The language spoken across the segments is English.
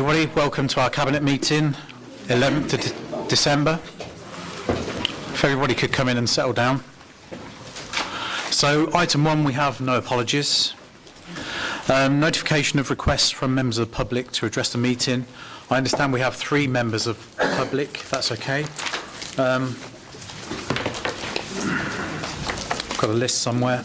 everybody. Welcome to our Cabinet meeting, 11th of December. If everybody could come in and settle down. So, item 1, we have no apologies. Notification of requests from members of the public to address the meeting. I understand we have 3 members of the public, if that's okay. Got a list somewhere.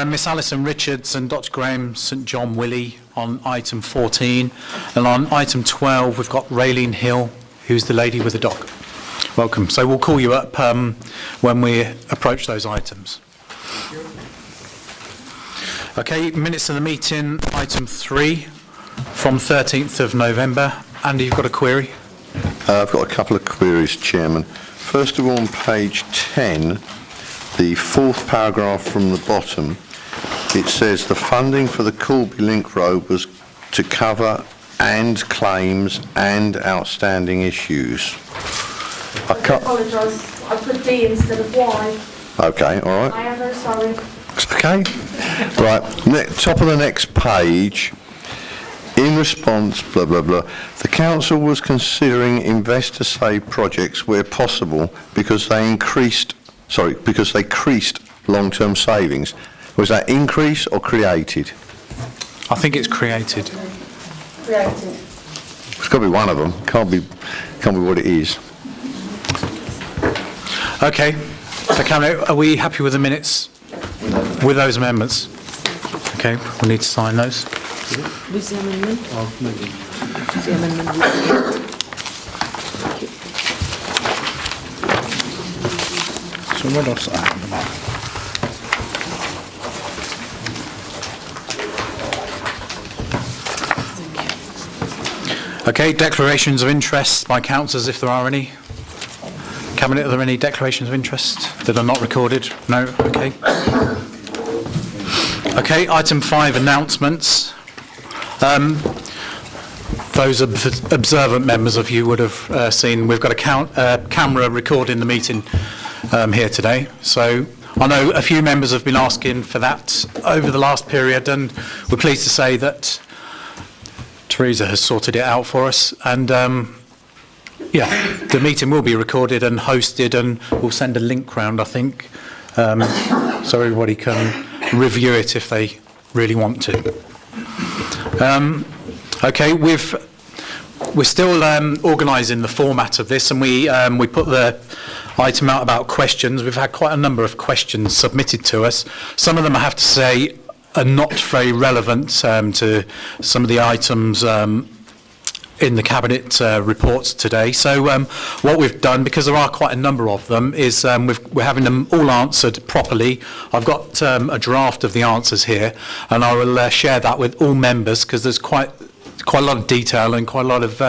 Miss Alison Richards and Dr Graham St John Willey on item 14, and on item 12 we've got Raylene Hill, who's the lady with the dog. Welcome. So we'll call you up when we approach those items. Okay, minutes of the meeting, item 3 from 13th of November. Andy, you've got a query? I've got a couple of queries, Chairman. First of all, on page 10, the 4th paragraph from the bottom, it says the funding for the Corby Link Road was to cover and claims and outstanding issues. I apologise, I put D instead of Y. Okay, all right. I am very sorry. Okay. Right, top of the next page, in response, blah, blah, blah, the council was considering investor save projects where possible because they increased long-term savings. Was that increase or created? I think it's created. Created. It's got to be one of them. Can't be what it is. Okay. So, Cabinet, are we happy with the minutes with those amendments? Okay, we need to sign those. With the amendment? The amendment So what else I have? Okay, declarations of interest by councillors, if there are any. Cabinet, are there any declarations of interest that are not recorded? No? Okay. Okay, item 5, announcements. Those observant members of you would have seen we've got a camera recording the meeting here today. So I know a few members have been asking for that over the last period, and we're pleased to say that Teresa has sorted it out for us, and yeah, the meeting will be recorded and hosted, and we'll send a link round, I think, so everybody can review it if they really want to. Okay, we're still organising the format of this, and we put the item out about questions. We've had quite a number of questions submitted to us. Some of them, I have to say, are not very relevant to some of the items in the Cabinet reports today. So what we've done, because there are quite a number of them, is we're having them all answered properly. I've got a draft of the answers here, and I will share that with all members, because there's quite a lot of detail and quite a lot of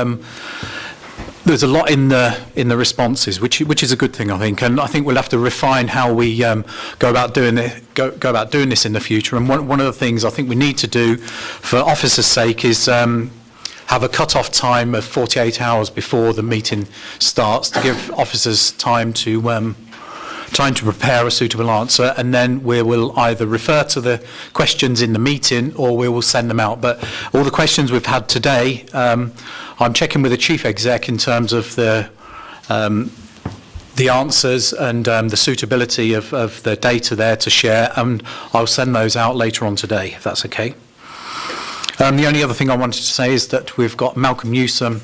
there's a lot in the responses, which is a good thing, I think, and I think we'll have to refine how we go about doing this in the future. And one of the things I think we need to do, for officers' sake, is have a cut-off time of 48 hours before the meeting starts to give officers time to prepare a suitable answer, and then we will either refer to the questions in the meeting or we will send them out. But all the questions we've had today, I'm checking with the Chief Exec in terms of the answers and the suitability of the data there to share, and I'll send those out later on today, if that's okay. The only other thing I wanted to say is that we've got Malcolm Newsom,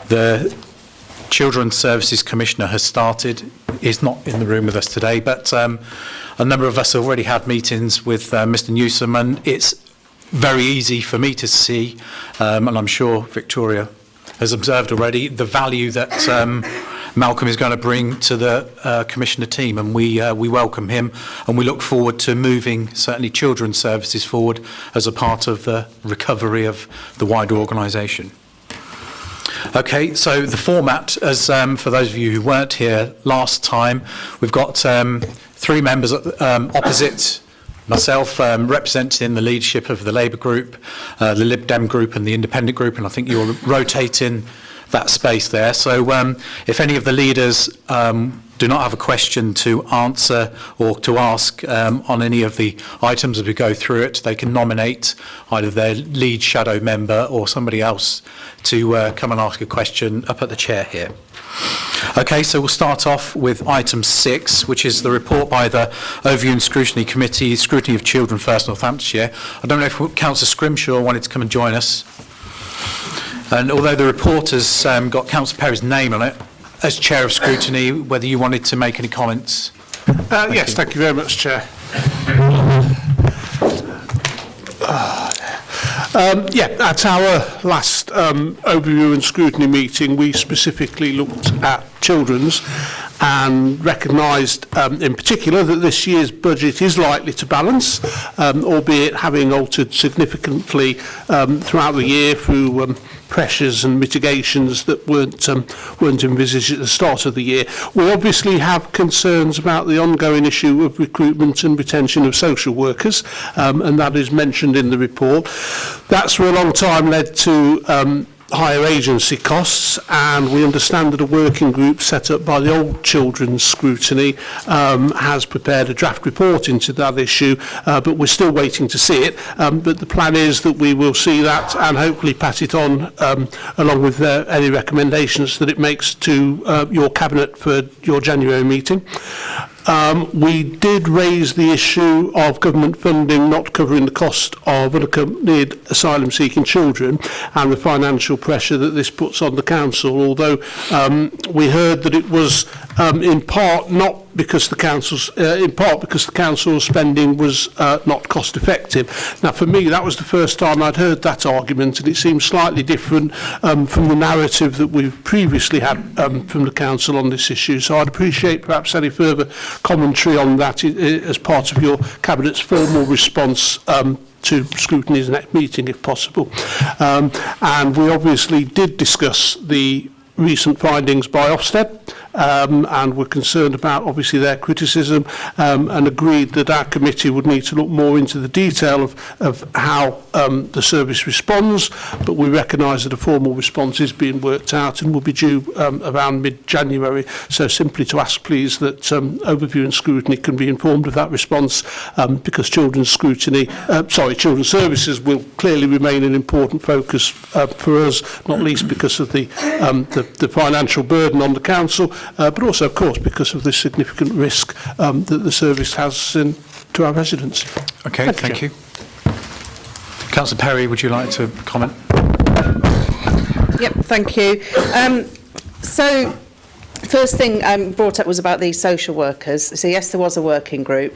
the Children's Services Commissioner, has started. He's not in the room with us today, but a number of us have already had meetings with Mr Newsom, and it's very easy for me to see, and I'm sure Victoria has observed already, the value that Malcolm is going to bring to the Commissioner team, and we welcome him, and we look forward to moving certainly children's services forward as a part of the recovery of the wider organisation. Okay, so the format, as for those of you who weren't here last time, we've got 3 members opposite myself, representing the leadership of the Labour group, the Lib Dem group and the Independent group, and I think you're rotating that space there. So if any of the leaders do not have a question to answer or to ask on any of the items as we go through it, they can nominate either their lead shadow member or somebody else to come and ask a question up at the chair here. Okay, so we'll start off with item 6, which is the report by the Overview and Scrutiny Committee, Scrutiny of Children First Northamptonshire. I don't know if Councillor Scrimshaw wanted to come and join us. And although the report has got Councillor Perry's name on it, as Chair of Scrutiny, whether you wanted to make any comments? Yes, thank you very much, Chair. At our last overview and scrutiny meeting, we specifically looked at children's and recognised in particular that this year's budget is likely to balance, albeit having altered significantly throughout the year through pressures and mitigations that weren't envisaged at the start of the year. We obviously have concerns about the ongoing issue of recruitment and retention of social workers, and that is mentioned in the report. That's for a long time led to higher agency costs, and we understand that a working group set up by the Old Children's Scrutiny has prepared a draft report into that issue, but we're still waiting to see it. But the plan is that we will see that and hopefully pass it on along with any recommendations that it makes to your Cabinet for your January meeting. We did raise the issue of government funding not covering the cost of unaccompanied asylum-seeking children and the financial pressure that this puts on the council, although we heard that it was in part not because the council's spending was not cost effective. Now, for me, that was the first time I'd heard that argument, and it seems slightly different from the narrative that we've previously had from the council on this issue. So I'd appreciate perhaps any further commentary on that as part of your Cabinet's formal response to scrutiny's next meeting, if possible. And we obviously did discuss the recent findings by Ofsted, and we're concerned about obviously their criticism, and agreed that our committee would need to look more into the detail of how the service responds, but we recognise that a formal response is being worked out and will be due around mid-January. So simply to ask please that Overview and Scrutiny can be informed of that response, because children's services will clearly remain an important focus for us, not least because of the financial burden on the council, but also, of course, because of the significant risk that the service has to our residents. Okay, thank you. Councillor Perry, would you like to comment? Yep, thank you. So, first thing brought up was about the social workers. So yes, there was a working group.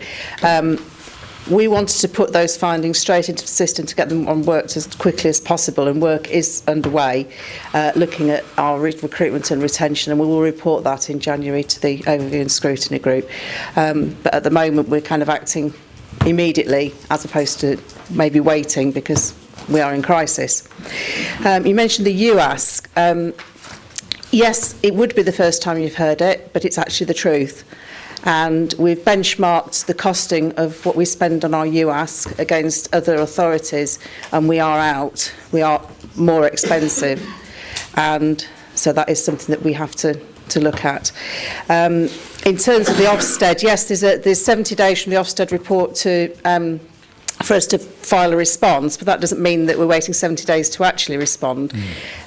We wanted to put those findings straight into the system to get them on worked as quickly as possible, and work is underway looking at our recruitment and retention, and we will report that in January to the Overview and Scrutiny group. But at the moment we're kind of acting immediately as opposed to maybe waiting because we are in crisis. You mentioned the UASC. Yes, it would be the first time you've heard it, but it's actually the truth. And we've benchmarked the costing of what we spend on our UASC against other authorities, and we are more expensive, and so that is something that we have to look at. In terms of the Ofsted, yes, there's 70 days from the Ofsted report for us to file a response, but that doesn't mean that we're waiting 70 days to actually respond.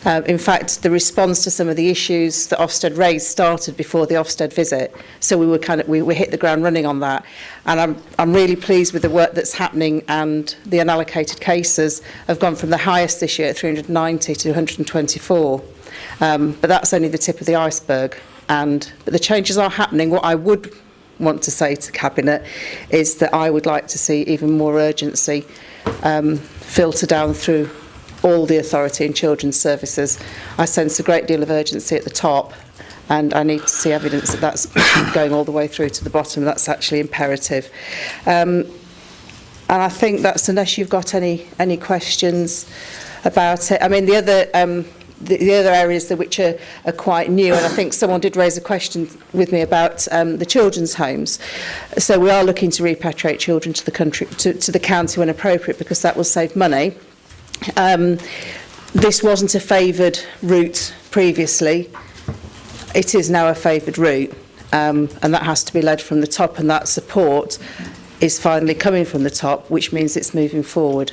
In fact, the response to some of the issues that Ofsted raised started before the Ofsted visit, so we hit the ground running on that. And I'm really pleased with the work that's happening, and the unallocated cases have gone from the highest this year at 390 to 124. But that's only the tip of the iceberg. But the changes are happening. What I would want to say to Cabinet is that I would like to see even more urgency filter down through all the authority in children's services. I sense a great deal of urgency at the top, and I need to see evidence that that's going all the way through to the bottom. That's actually imperative. And I think that's, unless you've got any questions about it. I mean, the other areas which are quite new, and I think someone did raise a question with me about the children's homes. So we are looking to repatriate children to the country, to the county when appropriate, because that will save money. This wasn't a favoured route previously, it is now a favoured route, and that has to be led from the top, and that support is finally coming from the top, which means it's moving forward,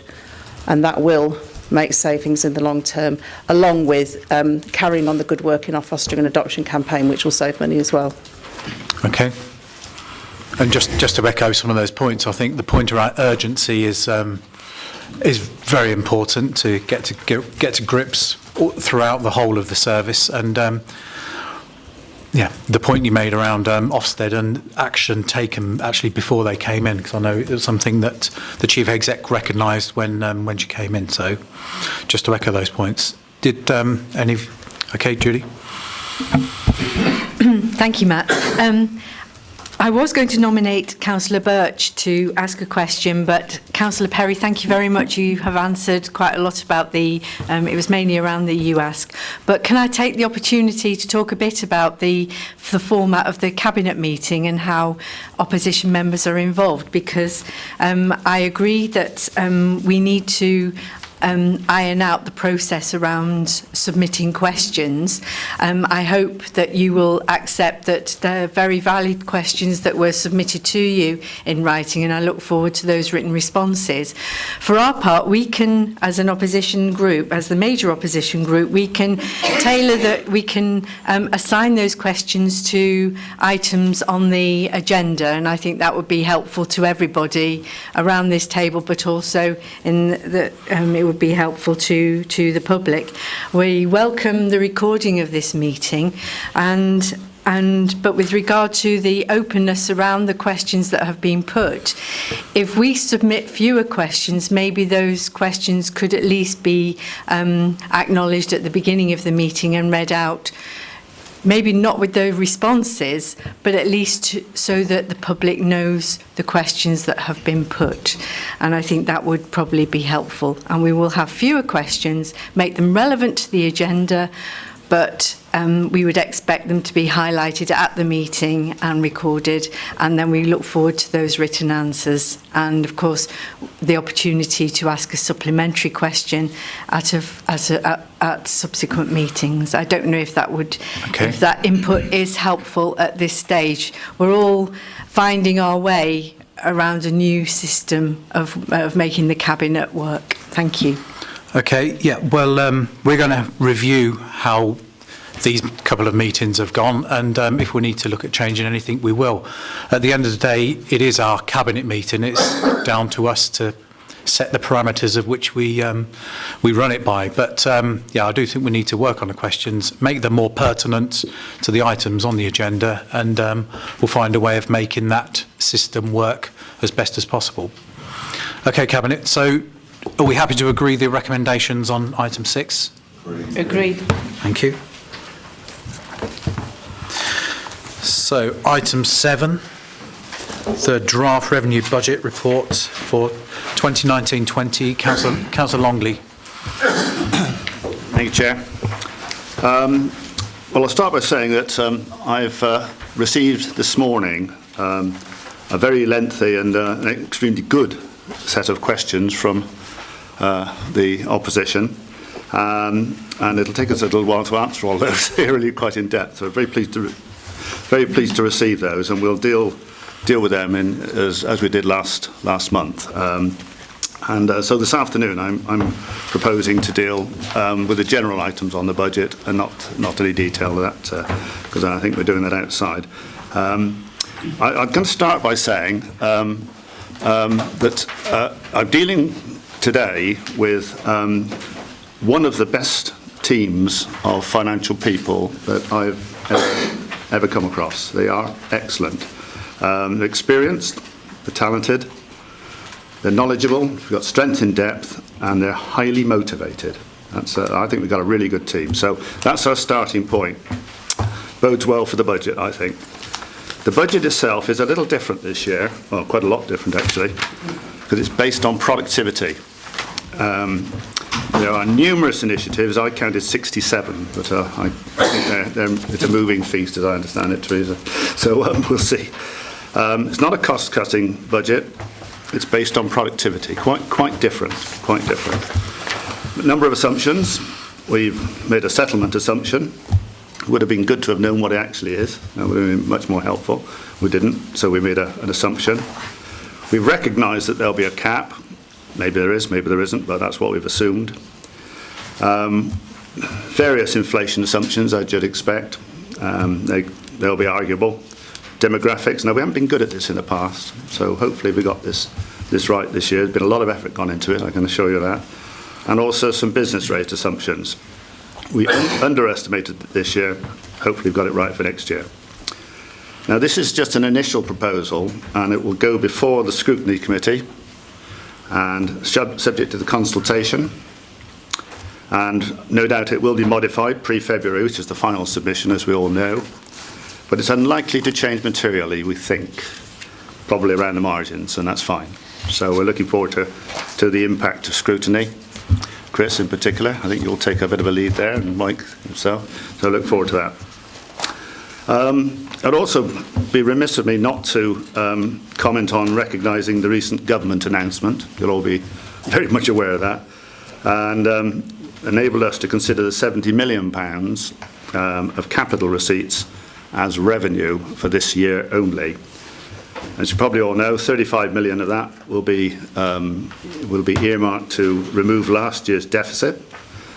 and that will make savings in the long term, along with carrying on the good work in our fostering and adoption campaign, which will save money as well. Okay. And just to echo some of those points, I think the point around urgency is very important to get to grips throughout the whole of the service. And the point you made around Ofsted and action taken actually before they came in, because I know it was something that the chief exec recognised when she came in. So just to echo those points. Did okay, Judy? Thank you, Matt. I was going to nominate Councillor Birch to ask a question, but Councillor Perry, thank you very much. You have answered quite a lot about it was mainly around the UASC. But can I take the opportunity to talk a bit about the format of the Cabinet meeting and how opposition members are involved? Because I agree that we need to iron out the process around submitting questions. I hope that you will accept that they're very valid questions that were submitted to you in writing, and I look forward to those written responses. For our part, we can, as an opposition group, as the major opposition group, we can tailor that, we can assign those questions to items on the agenda, and I think that would be helpful to everybody around this table, but also in the it would be helpful to the public. We welcome the recording of this meeting, but with regard to the openness around the questions that have been put, if we submit fewer questions, maybe those questions could at least be acknowledged at the beginning of the meeting and read out. Maybe not with the responses, but at least so that the public knows the questions that have been put. And I think that would probably be helpful. And we will have fewer questions, make them relevant to the agenda, but we would expect them to be highlighted at the meeting and recorded, and then we look forward to those written answers, and of course the opportunity to ask a supplementary question at subsequent meetings. I don't know if that would, if that input is helpful at this stage. We're all finding our way around a new system of making the Cabinet work. Thank you. Okay, yeah, well, we're going to review how these couple of meetings have gone, and if we need to look at changing anything, we will. At the end of the day, it is our Cabinet meeting. It's down to us to set the parameters of which we run it by. But, I do think we need to work on the questions, make them more pertinent to the items on the agenda, and we'll find a way of making that system work as best as possible. Okay, Cabinet, so are we happy to agree the recommendations on item 6? Agreed. Thank you. So, item 7, the draft revenue budget report for 2019-20. Councillor Longley. Thank you, Chair. Well, I'll start by saying that I've received this morning a very lengthy and an extremely good set of questions from the opposition, and it'll take us a little while to answer all those. They're really quite in depth. So very pleased to receive those, and we'll deal with them as we did last month. So this afternoon, I'm proposing to deal with the general items on the budget and not any detail of that, because I think we're doing that outside. I'm going to start by saying that I'm dealing today with one of the best teams of financial people that I've ever come across. They are excellent. They're experienced, they're talented, they're knowledgeable, we've got strength in depth, and they're highly motivated. I think we've got a really good team. So that's our starting point. Bodes well for the budget, I think. The budget itself is a little different this year, well, quite a lot different actually, because it's based on productivity. There are numerous initiatives. I counted 67, but I think it's a moving feast, as I understand it, Teresa. So we'll see. It's not a cost-cutting budget. It's based on productivity. Quite different. A number of assumptions. we've made a settlement assumption. It would have been good to have known what it actually is. That would have been much more helpful. We didn't, so we made an assumption. We've recognised that there'll be a cap. Maybe there is, maybe there isn't, but that's what we've assumed. Various inflation assumptions, as you'd expect. They'll be arguable. Demographics. Now, we haven't been good at this in the past, so hopefully we got this right this year. There's been a lot of effort gone into it, I can assure you that. And also some business rate assumptions. We underestimated this year. Hopefully we've got it right for next year. Now, this is just an initial proposal, and it will go before the Scrutiny Committee and subject to the consultation. And no doubt it will be modified pre-February, which is the final submission, as we all know. But it's unlikely to change materially, we think, probably around the margins, and that's fine. So we're looking forward to the impact of scrutiny. Chris, in particular, I think you'll take a bit of a lead there, and Mike himself. So I look forward to that. I'd also be remiss of me not to comment on recognising the recent government announcement. You'll all be very much aware of that. And enabled us to consider the £70 million of capital receipts as revenue for this year only. As you probably all know, 35 million of that will be earmarked to remove last year's deficit,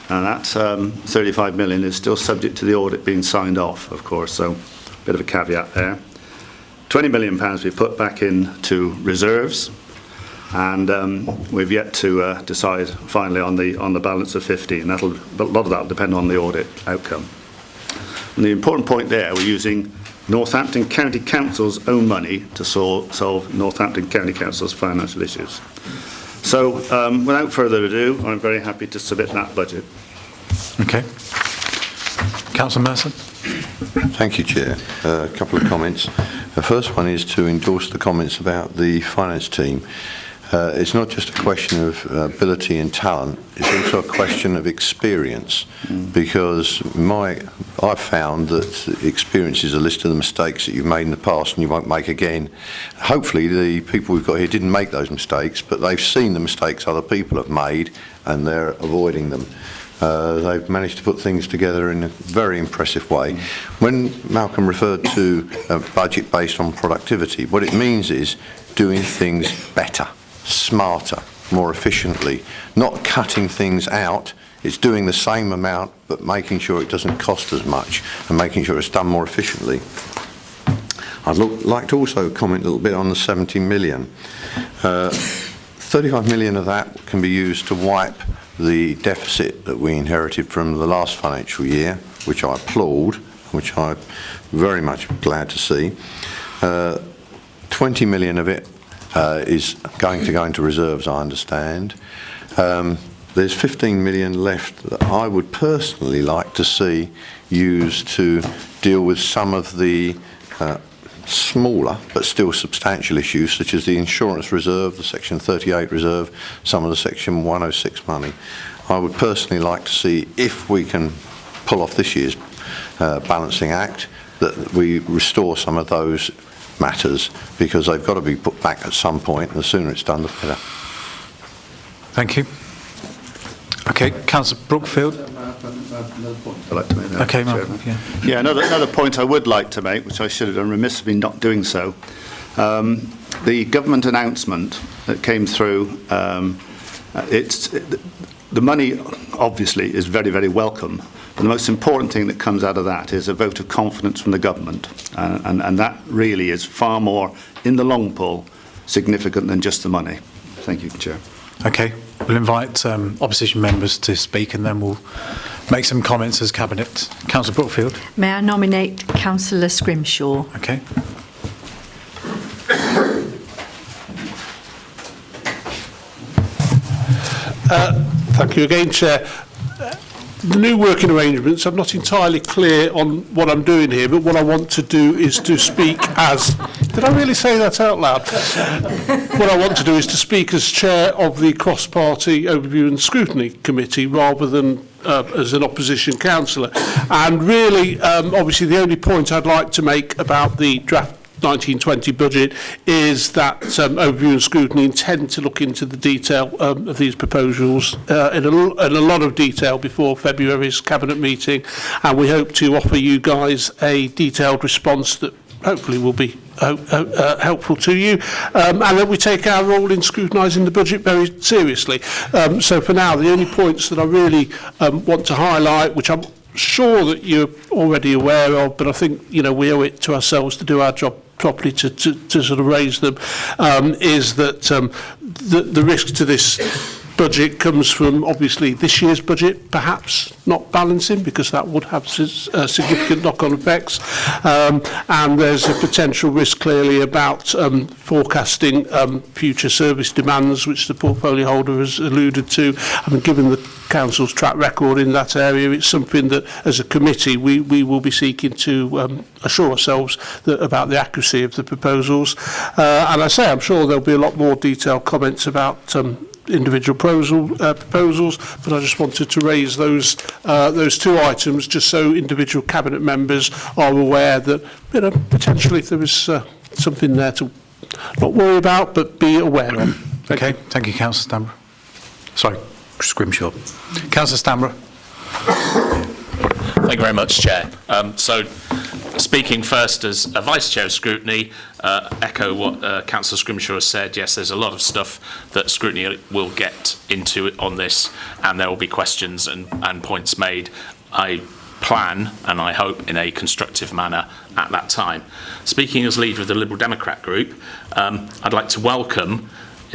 and that 35 million is still subject to the audit being signed off, of course, so a bit of a caveat there. 20 million pounds we put back into reserves, and we've yet to decide finally on the balance of 15. A lot of that will depend on the audit outcome. And the important point there, we're using Northampton County Council's own money to solve Northampton County Council's financial issues. So, without further ado, I'm very happy to submit that budget. Okay. Councillor Mercer. Thank you, Chair. A couple of comments. The first one is to endorse the comments about the finance team. It's not just a question of ability and talent, it's also a question of experience, because I've found that experience is a list of the mistakes that you've made in the past and you won't make again. Hopefully the people we've got here didn't make those mistakes, but they've seen the mistakes other people have made and they're avoiding them. They've managed to put things together in a very impressive way. When Malcolm referred to a budget based on productivity, what it means is doing things better, smarter, more efficiently, not cutting things out. It's doing the same amount but making sure it doesn't cost as much and making sure it's done more efficiently. I'd like to also comment a little bit on the 70 million. 35 million of that can be used to wipe the deficit that we inherited from the last financial year, which I applaud, which I'm very much glad to see. 20 million of it is going to go into reserves, I understand. There's 15 million left that I would personally like to see used to deal with some of the smaller but still substantial issues, such as the insurance reserve, the Section 38 reserve, some of the Section 106 money. I would personally like to see, if we can pull off this year's balancing act, that we restore some of those matters, because they've got to be put back at some point, and the sooner it's done the better. Thank you. Okay, Councillor Brookfield. I'd like to make that. Okay, Malcolm, Yeah, another point I would like to make, which I should have done, remiss of me not doing so. The government announcement that came through, the money obviously is very, very welcome. But the most important thing that comes out of that is a vote of confidence from the government. And that really is far more, in the long pull, significant than just the money. Thank you, Chair. Okay, we'll invite opposition members to speak and then we'll make some comments as Cabinet. Councillor Brookfield. May I nominate Councillor Scrimshaw? Okay. Thank you again, Chair. The new working arrangements, I'm not entirely clear on what I'm doing here, but what I want to do is to speak as... Did I really say that out loud? What I want to do is to speak as Chair of the Cross-Party Overview and Scrutiny Committee rather than as an opposition councillor. And really, obviously, the only point I'd like to make about the draft 1920 budget is that overview and scrutiny intend to look into the detail of these proposals in a lot of detail before February's Cabinet meeting, and we hope to offer you guys a detailed response that hopefully will be helpful to you, and that we take our role in scrutinising the budget very seriously. So for now, the only points that I really want to highlight, which I'm sure that you're already aware of, but I think, you know, we owe it to ourselves to do our job properly to sort of raise them, is that the risk to this budget comes from obviously this year's budget perhaps not balancing, because that would have significant knock-on effects, and there's a potential risk clearly about forecasting future service demands, which the portfolio holder has alluded to. I mean, given the council's track record in that area, it's something that as a committee we will be seeking to assure ourselves about the accuracy of the proposals, and I say I'm sure there'll be a lot more detailed comments about individual proposals, but I just wanted to raise those two items just so individual cabinet members are aware that, you know, potentially if there is something there to not worry about but be aware of. Thank you, Councillor Stanborough. Sorry, Scrimshaw. Councillor Stanborough. Thank you very much, Chair. So, speaking first as a Vice Chair of Scrutiny, echo what Councillor Scrimshaw has said. Yes, there's a lot of stuff that Scrutiny will get into on this, and there will be questions and points made. I plan, and I hope in a constructive manner at that time. Speaking as leader of the Liberal Democrat group, I'd like to welcome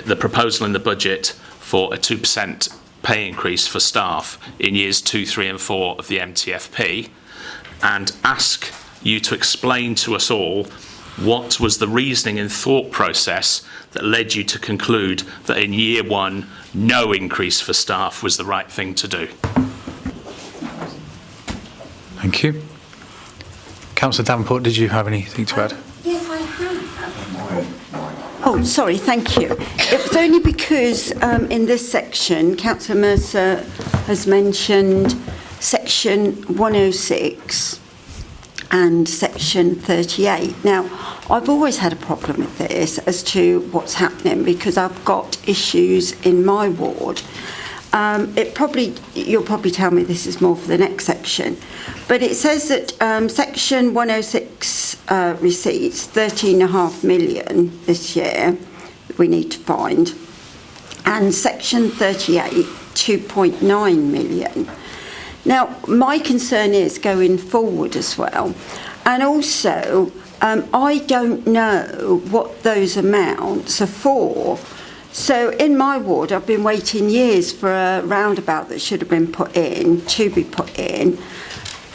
the proposal in the budget for a 2% pay increase for staff in years 2, 3 and 4 of the MTFP, and ask you to explain to us all what was the reasoning and thought process that led you to conclude that in year 1 no increase for staff was the right thing to do. Thank you. Councillor Davenport, did you have anything to add? Yes, I have. Oh, sorry, thank you. It was only because in this section, Councillor Mercer has mentioned section 106 and section 38. Now, I've always had a problem with this as to what's happening, because I've got issues in my ward. You'll probably tell me this is more for the next section, but it says that section 106 receipts, 13.5 million this year we need to find, and section 38, 2.9 million. Now, my concern is going forward as well, and also I don't know what those amounts are for. So in my ward, I've been waiting years for a roundabout that should have been to be put in,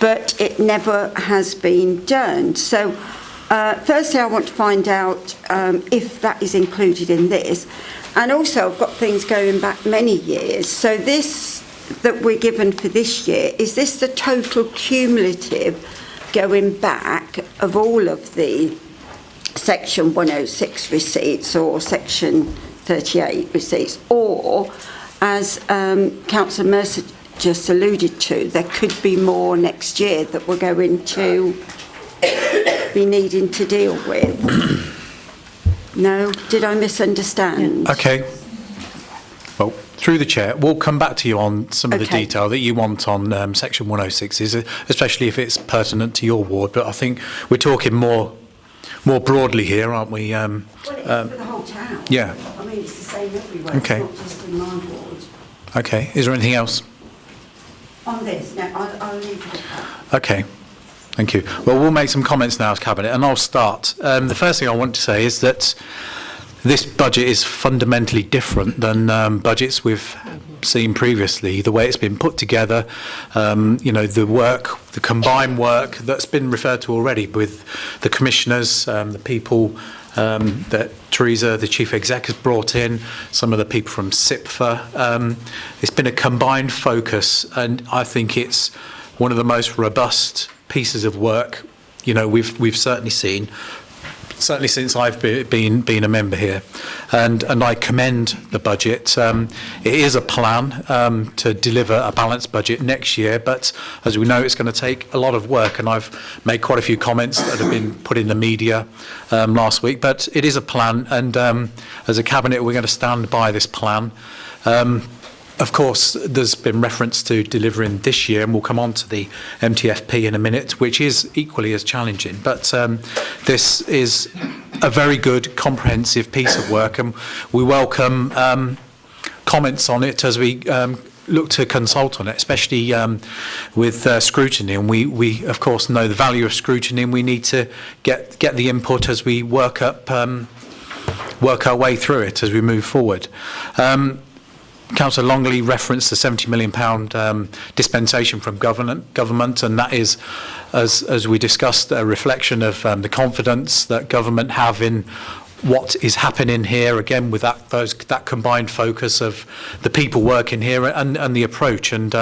but it never has been done. So firstly, I want to find out if that is included in this. And also, I've got things going back many years. So this that we're given for this year, is this the total cumulative going back of all of the section 106 receipts or section 38 receipts, or as Councillor Mercer just alluded to, there could be more next year that we're going to be needing to deal with? No? Did I misunderstand? Okay. Well, through the chair, we'll come back to you on some of the detail that you want on section 106, especially if it's pertinent to your ward, but I think we're talking more broadly here, aren't we? Well, it's for the whole town. Yeah. I mean, it's the same everywhere. Okay. It's not just in my ward. Okay. Is there anything else? On this, no, I'll leave it at that. Okay. Thank you. Well, we'll make some comments now as Cabinet, and I'll start. The first thing I want to say is that this budget is fundamentally different than budgets we've seen previously. The way it's been put together, the combined work that's been referred to already with the commissioners, the people that Teresa, the Chief Exec, has brought in, some of the people from SIPFA. It's been a combined focus, and I think it's one of the most robust pieces of work, we've certainly seen certainly since I've been a member here, and I commend the budget. It is a plan to deliver a balanced budget next year, but as we know, it's going to take a lot of work, and I've made quite a few comments that have been put in the media last week, but it is a plan, and as a cabinet we're going to stand by this plan. Of course, there's been reference to delivering this year, and we'll come on to the MTFP in a minute, which is equally as challenging. But this is a very good, comprehensive piece of work, and we welcome comments on it as we look to consult on it, especially with scrutiny. And we of course know the value of scrutiny, and we need to get the input as we work our way through it as we move forward. Councillor Longley referenced the £70 million dispensation from government, and that is, as we discussed, a reflection of the confidence that government have in what is happening here, again with that combined focus of the people working here and the approach, and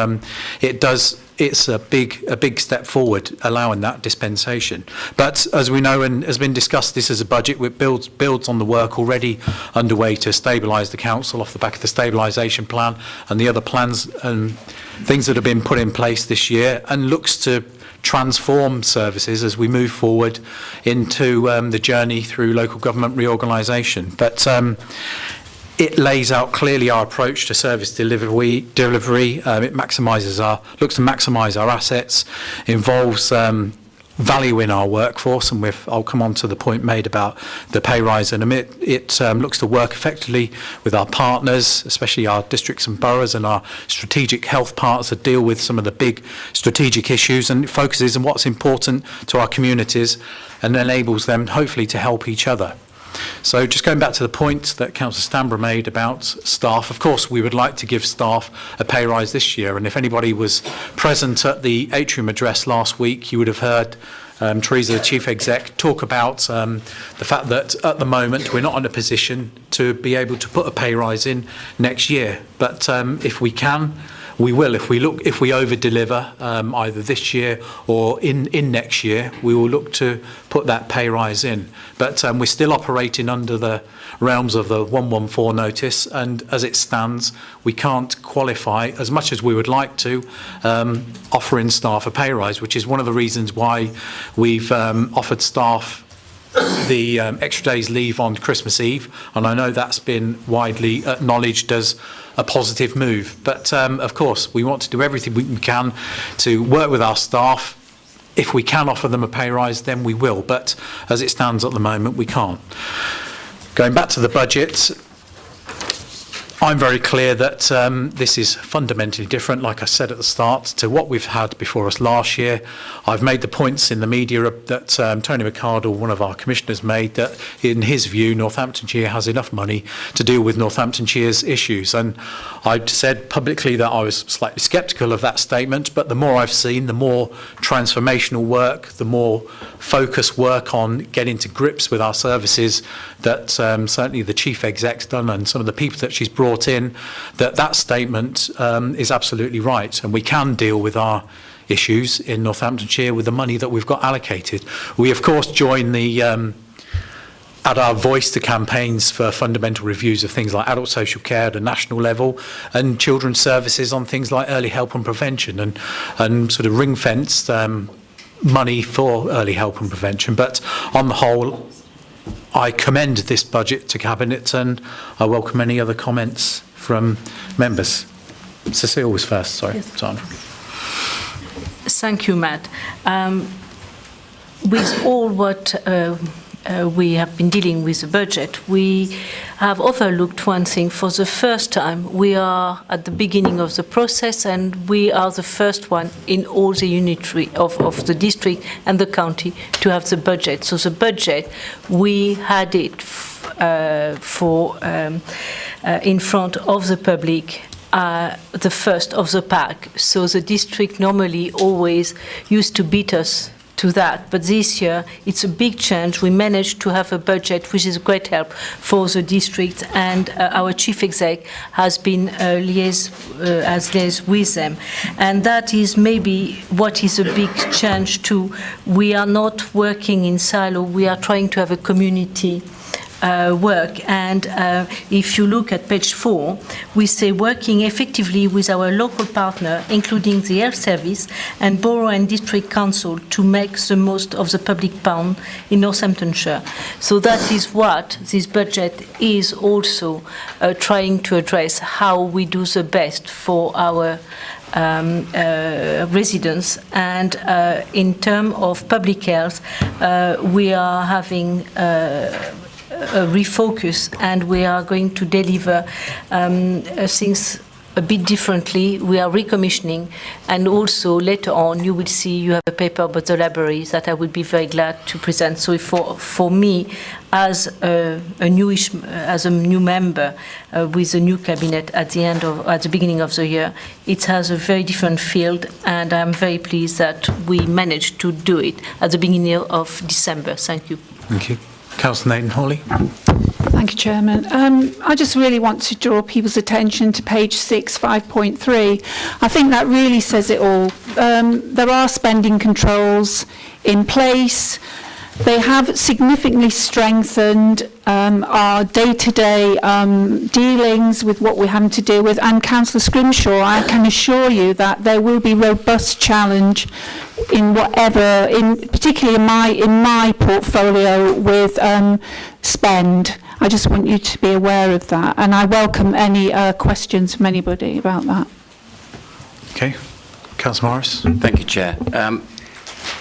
it's a big step forward allowing that dispensation. But as we know and has been discussed, this is a budget which builds on the work already underway to stabilise the council off the back of the stabilisation plan and the other plans and things that have been put in place this year, and looks to transform services as we move forward into the journey through local government reorganisation. But it lays out clearly our approach to service delivery. It looks to maximise our assets, involves value in our workforce, and I'll come on to the point made about the pay rise in a minute. It looks to work effectively with our partners, especially our districts and boroughs and our strategic health partners that deal with some of the big strategic issues, and it focuses on what's important to our communities and enables them hopefully to help each other. So just going back to the point that Councillor Stambra made about staff, of course we would like to give staff a pay rise this year, and if anybody was present at the atrium address last week, you would have heard Teresa, the Chief Exec, talk about the fact that at the moment we're not in a position to be able to put a pay rise in next year, but if we can, we will. If we over-deliver either this year or in next year, we will look to put that pay rise in. But we're still operating under the realms of the 114 notice, and as it stands, we can't qualify, as much as we would like to, offering staff a pay rise, which is one of the reasons why we've offered staff the extra day's leave on Christmas Eve, and I know that's been widely acknowledged as a positive move. But of course, we want to do everything we can to work with our staff. If we can offer them a pay rise, then we will. But as it stands at the moment, we can't. Going back to the budget, I'm very clear that this is fundamentally different, like I said at the start, to what we've had before us last year. I've made the points in the media that Tony McArdle, one of our commissioners, made, that in his view Northamptonshire has enough money to deal with Northamptonshire's issues, and I've said publicly that I was slightly sceptical of that statement, but the more I've seen, the more transformational work, the more focused work on getting to grips with our services that certainly the Chief Exec's done, and some of the people that she's brought in, that statement is absolutely right, and we can deal with our issues in Northamptonshire with the money that we've got allocated. We of course join the add our voice to campaigns for fundamental reviews of things like adult social care at a national level, and children's services on things like early help and prevention, and sort of ring-fenced money for early help and prevention. But on the whole, I commend this budget to Cabinet, and I welcome any other comments from members. Cecile was first, sorry. Yes. Sana. Thank you, Matt. With all what we have been dealing with the budget, we have overlooked one thing. For the first time, we are at the beginning of the process, and we are the first one in all the unitary of the district and the county to have the budget. So the budget, we had it in front of the public, the first of the pack. So the district normally always used to beat us to that. But this year, it's a big change. We managed to have a budget which is a great help for the district, and our chief exec has been liaised with them. And that is maybe what is a big change too. We are not working in silo. We are trying to have a community work, and if you look at page 4, we say working effectively with our local partner, including the health service and borough and district council, to make the most of the public pound in Northamptonshire. So that is what this budget is also trying to address, how we do the best for our residents. And in terms of public health, we are having a refocus, and we are going to deliver things a bit differently. We are recommissioning, and also later on you will see, you have a paper about the libraries that I would be very glad to present. So for me, as a new member with a new cabinet at the beginning of the year, it has a very different field, and I'm very pleased that we managed to do it at the beginning of December. Thank you. Thank you. Councillor Nathan-Hawley. Thank you, Chairman. I just really want to draw people's attention to page 6, 5.3. I think that really says it all. There are spending controls in place. They have significantly strengthened our day-to-day dealings with what we're having to deal with. And Councillor Scrimshaw, I can assure you that there will be robust challenge in whatever, particularly in my portfolio with spend. I just want you to be aware of that, and I welcome any questions from anybody about that. Okay. Councillor Morris. Thank you, Chair.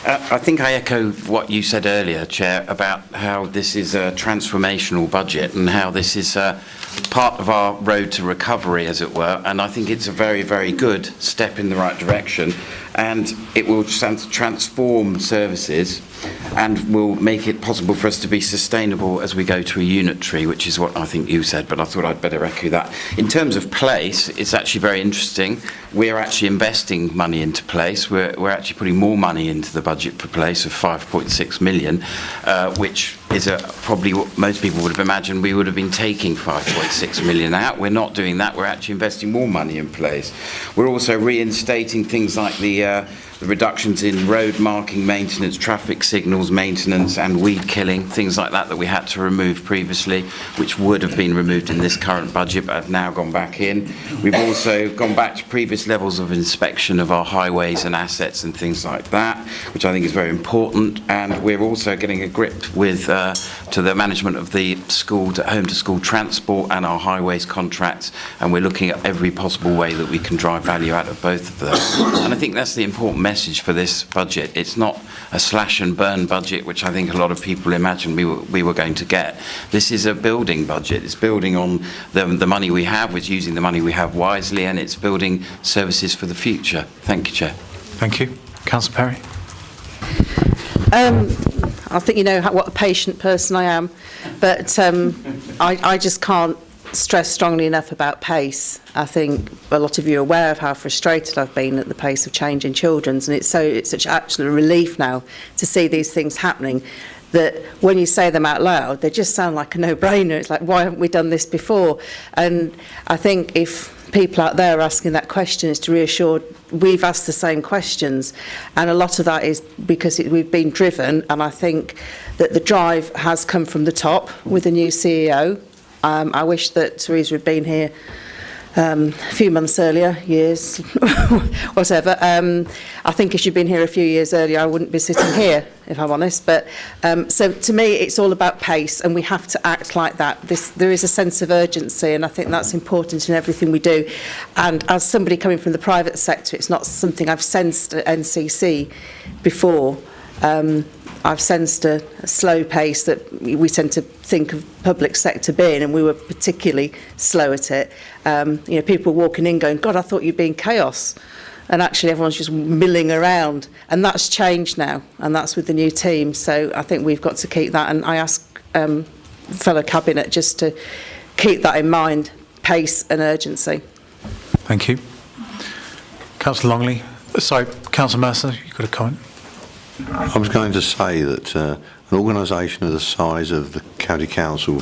I think I echo what you said earlier, Chair, about how this is a transformational budget and how this is part of our road to recovery, as it were, and I think it's a very, very good step in the right direction, and it will transform services and will make it possible for us to be sustainable as we go to a unitary, which is what I think you said, but I thought I'd better echo that. In terms of place, it's actually very interesting. We're actually investing money into place. We're actually putting more money into the budget for place of 5.6 million, which is probably what most people would have imagined we would have been taking 5.6 million out. We're not doing that. We're actually investing more money in place. We're also reinstating things like the reductions in road marking maintenance, traffic signals maintenance, and weed killing, things like that we had to remove previously, which would have been removed in this current budget but have now gone back in. We've also gone back to previous levels of inspection of our highways and assets and things like that, which I think is very important. And we're also getting a grip with to the management of the home to school transport and our highways contracts, and we're looking at every possible way that we can drive value out of both of those. And I think that's the important message for this budget. It's not a slash and burn budget, which I think a lot of people imagined we were going to get. This is a building budget. It's building on the money we have, it's using the money we have wisely, and it's building services for the future. Thank you, Chair. Thank you. Councillor Perry. I think you know what a patient person I am, but I just can't stress strongly enough about pace. I think a lot of you are aware of how frustrated I've been at the pace of change in children's, and it's such actually a relief now to see these things happening, that when you say them out loud, they just sound like a no-brainer. It's like, why haven't we done this before? And I think if people out there are asking that question, is to reassure we've asked the same questions, and a lot of that is because we've been driven, and I think that the drive has come from the top with the new CEO. I wish that Teresa had been here a few months earlier, years, whatever. I think if she'd been here a few years earlier, I wouldn't be sitting here, if I'm honest. But so to me, it's all about pace, and we have to act like that. There is a sense of urgency, and I think that's important in everything we do. And as somebody coming from the private sector, it's not something I've sensed at NCC before. I've sensed a slow pace that we tend to think of public sector being, and we were particularly slow at it. People walking in going, God, I thought you'd be in chaos. And actually everyone's just milling around. And that's changed now, and that's with the new team. So I think we've got to keep that. And I ask fellow Cabinet just to keep that in mind, pace and urgency. Thank you. Councillor Longley. Sorry, Councillor Mercer, you've got a comment? I was going to say that an organisation of the size of the County Council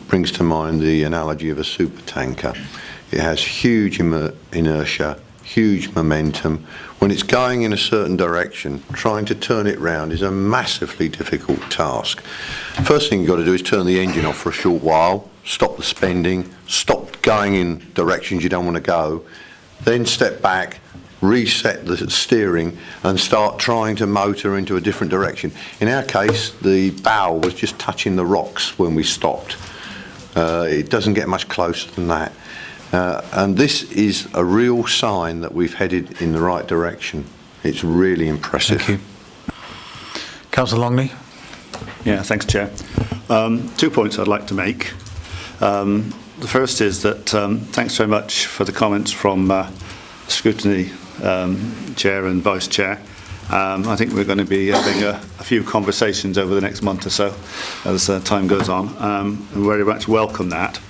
brings to mind the analogy of a supertanker. It has huge inertia, huge momentum. When it's going in a certain direction, trying to turn it round is a massively difficult task. First thing you've got to do is turn the engine off for a short while, stop the spending, stop going in directions you don't want to go, then step back, reset the steering and start trying to motor into a different direction. In our case, the bow was just touching the rocks when we stopped. It doesn't get much closer than that. And this is a real sign that we've headed in the right direction. It's really impressive. Thank you. Councillor Longley. Yeah, thanks, Chair. 2 points I'd like to make. The first is that thanks very much for the comments from Scrutiny Chair and Vice Chair. I think we're going to be having a few conversations over the next month or so as time goes on. We very much welcome that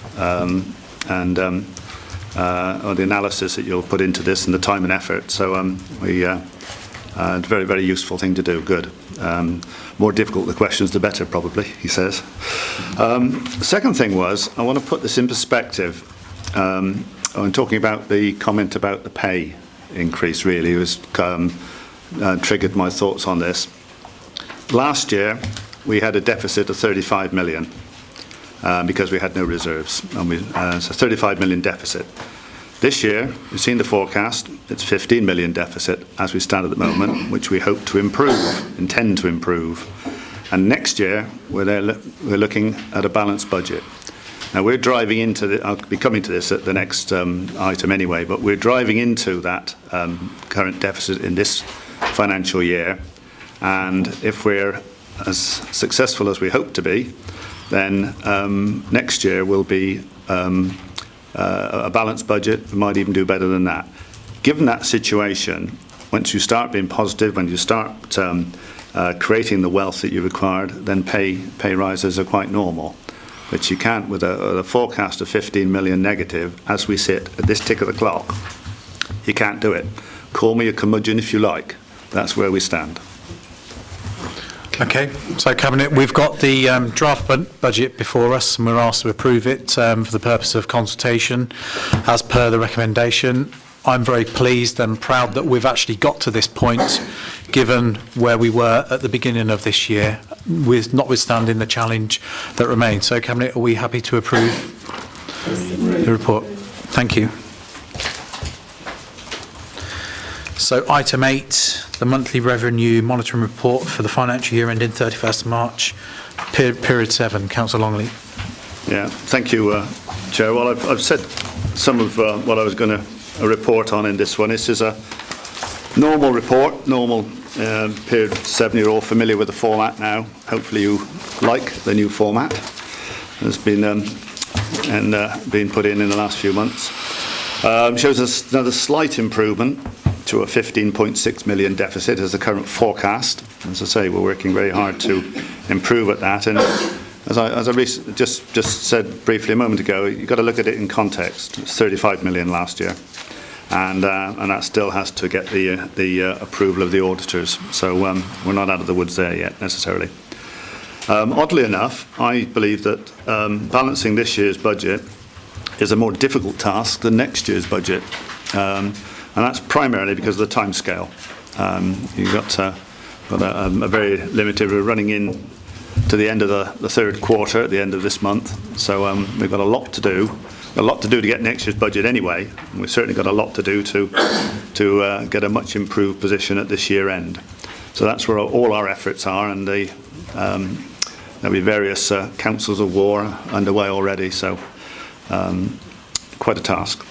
and the analysis that you'll put into this and the time and effort. So a very, very useful thing to do. Good. More difficult the questions, the better, probably, he says. The second thing was, I want to put this in perspective. I'm talking about the comment about the pay increase, really. It was triggered my thoughts on this. Last year, we had a deficit of 35 million because we had no reserves. And it's a 35 million deficit. This year, we've seen the forecast, it's 15 million deficit as we stand at the moment, which we hope to improve, intend to improve. And next year, we're looking at a balanced budget. Now, we're driving into I'll be coming to this at the next item anyway, but we're driving into that current deficit in this financial year. And if we're as successful as we hope to be, then next year will be a balanced budget. We might even do better than that. Given that situation, once you start being positive, when you start creating the wealth that you required, then pay rises are quite normal. But you can't, with a forecast of 15 million negative, as we sit at this tick of the clock, you can't do it. Call me a curmudgeon if you like. That's where we stand. Okay, so Cabinet, we've got the draft budget before us and we're asked to approve it for the purpose of consultation as per the recommendation. I'm very pleased and proud that we've actually got to this point given where we were at the beginning of this year, with notwithstanding the challenge that remains. So Cabinet, are we happy to approve the report? Thank you. So item 8, the monthly revenue monitoring report for the financial year ending 31st of March, period 7. Councillor Longley. Yeah, thank you, Chair. Well, I've said some of what I was going to report on in this one. This is a normal report, normal period 7. You're all familiar with the format now. Hopefully you like the new format that's been been put in the last few months. Shows us another slight improvement to a 15.6 million deficit as the current forecast. As I say, we're working very hard to improve at that. And as I just said briefly a moment ago, you've got to look at it in context. It's 35 million last year, and that still has to get the approval of the auditors. So we're not out of the woods there yet necessarily. Oddly enough, I believe that balancing this year's budget is a more difficult task than next year's budget. And that's primarily because of the timescale. You've got a very limited, we're running in to the end of the third quarter at the end of this month. So we've got a lot to do to get next year's budget anyway. And we've certainly got a lot to do to get a much improved position at this year end. So that's where all our efforts are, and there'll be various councils of war underway already. So quite a task.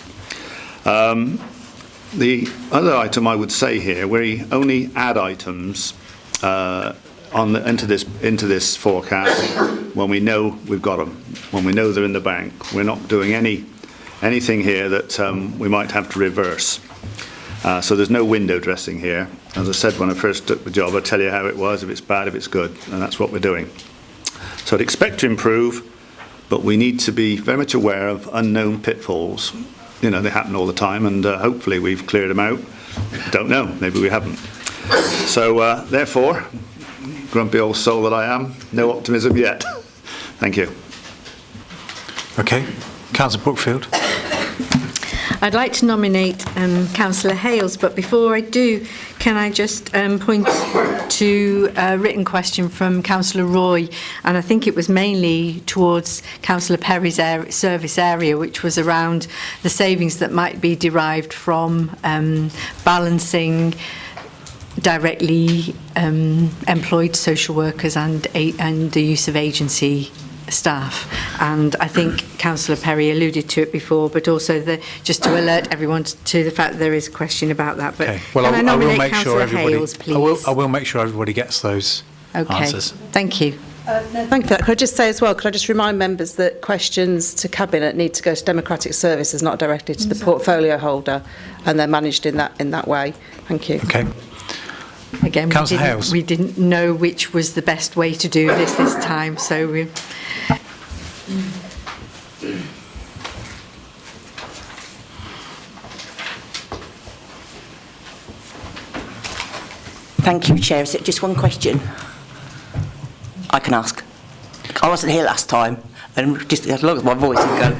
The other item I would say here, we only add items into this forecast when we know we've got them, when we know they're in the bank. We're not doing anything here that we might have to reverse. So there's no window dressing here. As I said when I first took the job, I'd tell you how it was, if it's bad, if it's good, and that's what we're doing. So I'd expect to improve, but we need to be very much aware of unknown pitfalls. You know, they happen all the time, and hopefully we've cleared them out. Don't know, maybe we haven't. So, therefore, grumpy old soul that I am, no optimism yet. Thank you. Okay. Councillor Brookfield. I'd like to nominate Councillor Hales, but before I do, can I just point to a written question from Councillor Roy, and I think it was mainly towards Councillor Perry's service area, which was around the savings that might be derived from balancing directly employed social workers and the use of agency staff. And I think Councillor Perry alluded to it before, but also just to alert everyone to the fact that there is a question about that. But Okay. Well, can I I will nominate make sure Councillor everybody. Hales, please? I will make sure everybody gets those answers. Thank you. Thank you for that. Could I just say as well, could I just remind members that questions to Cabinet need to go to Democratic Services, not directly to the portfolio holder, and they're managed in that way. Thank you. Okay. Again, Councillor Hales. we didn't know which was the best way to do this time, so we... Thank you, Chair. Is it just one question I can ask? I wasn't here last time, and just as long as my voice can go.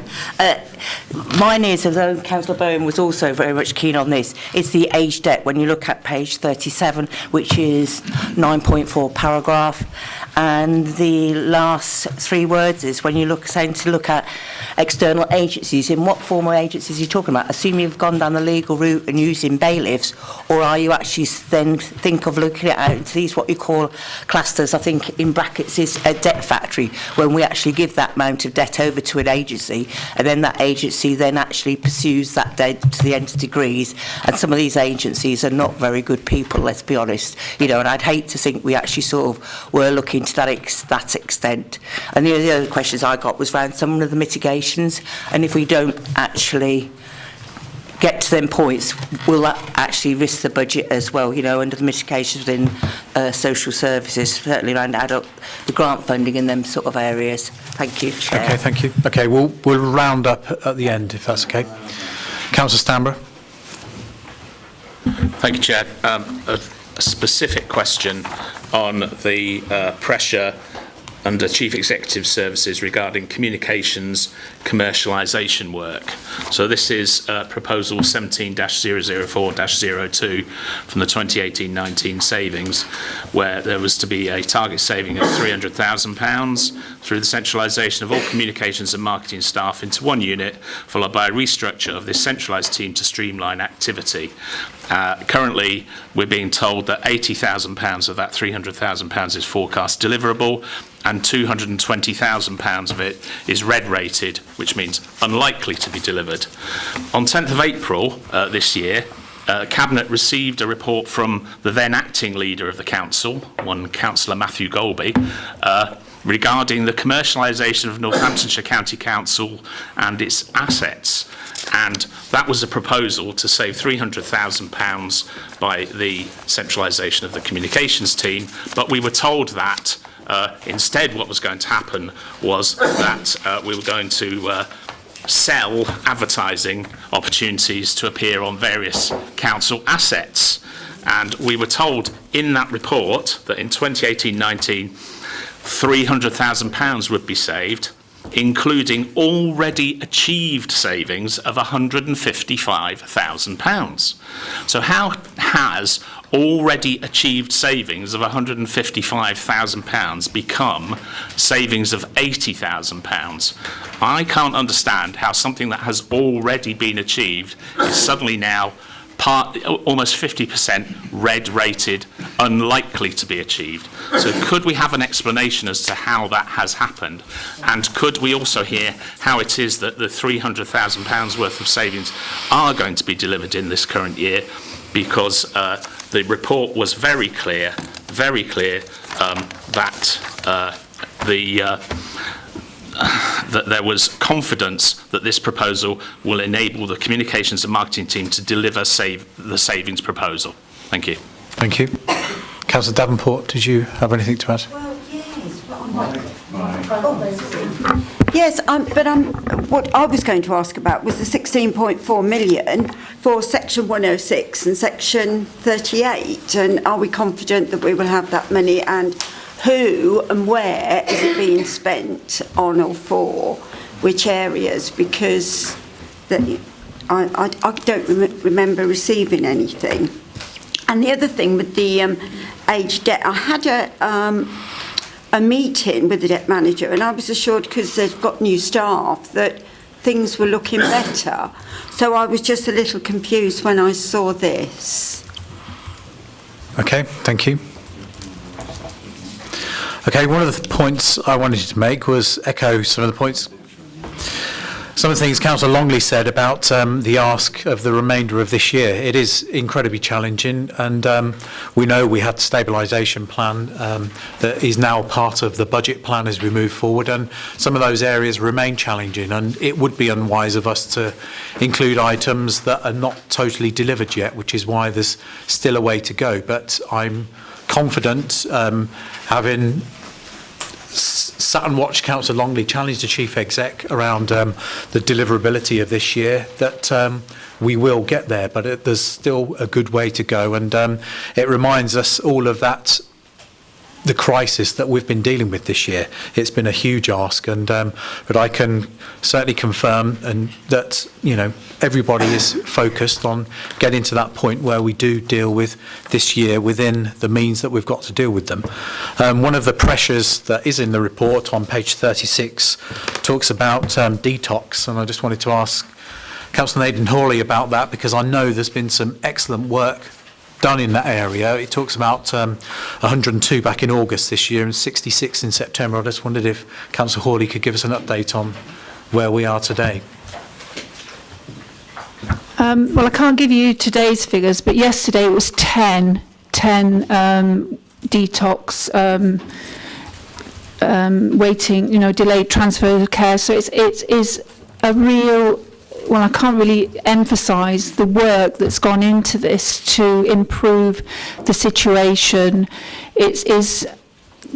Mine is, although Councillor Bowen was also very much keen on this, it's the age debt. When you look at page 37, which is 9.4 paragraph, and the last three words is when you saying to look at external agencies. In what form of agencies are you talking about? Assume you've gone down the legal route and using bailiffs, or are you actually then think of looking at these what you call clusters? I think in brackets is a debt factory, when we actually give that amount of debt over to an agency, and then that agency then actually pursues that debt to the nth degrees. And some of these agencies are not very good people, let's be honest. You know, and I'd hate to think we actually sort of were looking to that extent. And the other questions I got was around some of the mitigations, and if we don't actually get to them points, will that actually risk the budget as well, you know, under the mitigations within social services, certainly around adult, the grant funding in them sort of areas. Thank you, Chair. Okay, thank you. Okay, we'll round up at the end, if that's okay. Councillor Stanborough. Thank you, Chair. A specific question on the pressure under Chief Executive Services regarding communications commercialisation work. So this is proposal 17-004-02 from the 2018-19 savings, where there was to be a target saving of £300,000 through the centralisation of all communications and marketing staff into one unit, followed by a restructure of this centralised team to streamline activity. Currently, we're being told that £80,000 of that £300,000 is forecast deliverable, and £220,000 of it is red rated, which means unlikely to be delivered. On 10th of April this year, Cabinet received a report from the then acting leader of the council, one Councillor Matthew Golby, regarding the commercialisation of Northamptonshire County Council and its assets. And that was a proposal to save £300,000 by the centralisation of the communications team, but we were told that instead what was going to happen was that we were going to sell advertising opportunities to appear on various council assets. And we were told in that report that in 2018-19, £300,000 would be saved, including already achieved savings of £155,000. So how has already achieved savings of £155,000 become savings of £80,000? I can't understand how something that has already been achieved is suddenly now almost 50% red rated, unlikely to be achieved. So could we have an explanation as to how that has happened? And could we also hear how it is that the £300,000 worth of savings are going to be delivered in this current year? Because the report was very clear that that there was confidence that this proposal will enable the communications and marketing team to deliver the savings proposal. Thank you. Thank you. Councillor Davenport, did you have anything to add? Well, yes, but I'm Yes, what I was going to ask about was the 16.4 million for section 106 and section 38, and are we confident that we will have that money, and who and where is it being spent on or for, which areas, because I don't remember receiving anything. And the other thing with the aged debt, I had a meeting with the debt manager, and I was assured, because they've got new staff, that things were looking better. So I was just a little confused when I saw this. Okay, thank you. Okay, one of the points I wanted to make was echo some of the points. Some of the things Councillor Longley said about the ask of the remainder of this year. It is incredibly challenging, and we know we had the stabilisation plan that is now part of the budget plan as we move forward, and some of those areas remain challenging, and it would be unwise of us to include items that are not totally delivered yet, which is why there's still a way to go. But I'm confident, having sat and watched Councillor Longley challenge the Chief Exec around the deliverability of this year, that we will get there, but there's still a good way to go, and it reminds us all of that, the crisis that we've been dealing with this year. It's been a huge ask, and but I can certainly confirm and that, you know, everybody is focused on getting to that point where we do deal with this year within the means that we've got to deal with them. One of the pressures that is in the report on page 36 talks about detox, and I just wanted to ask Councillor Nathan Hawley about that, because I know there's been some excellent work done in that area. It talks about 102 back in August this year and 66 in September. I just wondered if Councillor Hawley could give us an update on where we are today. Well, I can't give you today's figures, but yesterday it was 10 detox waiting, delayed transfer of care. So it is a real, well, I can't really emphasise the work that's gone into this to improve the situation. It is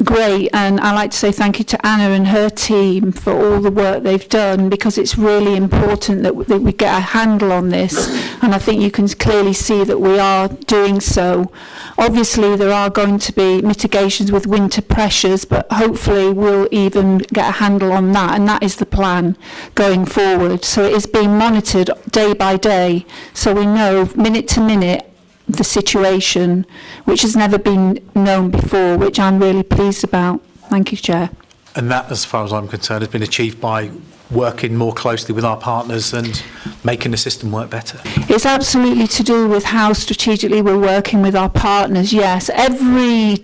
great, and I like to say thank you to Anna and her team for all the work they've done, because it's really important that we get a handle on this, and I think you can clearly see that we are doing so. Obviously there are going to be mitigations with winter pressures, but hopefully we'll even get a handle on that, and that is the plan going forward. So it is being monitored day by day, so we know minute to minute the situation, which has never been known before, which I'm really pleased about. Thank you, Chair. And that, as far as I'm concerned, has been achieved by working more closely with our partners and making the system work better. It's absolutely to do with how strategically we're working with our partners, yes. Every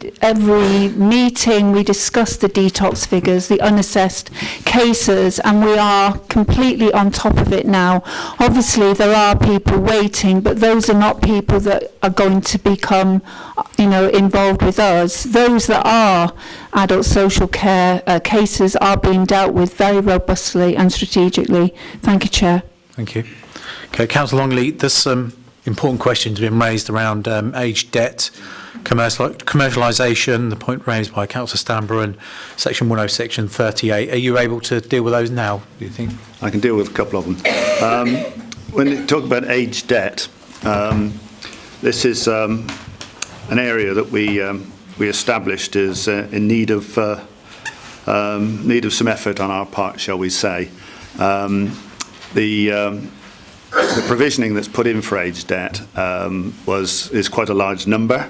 meeting we discuss the detox figures, the unassessed cases, and we are completely on top of it now. Obviously there are people waiting, but those are not people that are going to become involved with us. Those that are adult social care cases are being dealt with very robustly and strategically. Thank you, Chair. Thank you. Okay, Councillor Longley, there's some important questions being raised around aged debt, commercialisation, the point raised by Councillor Stanborough, and Section 106 and 38. Are you able to deal with those now, do you think? I can deal with a couple of them. When you talk about aged debt, this is an area that we established is in need of some effort on our part, shall we say. The provisioning that's put in for aged debt is quite a large number,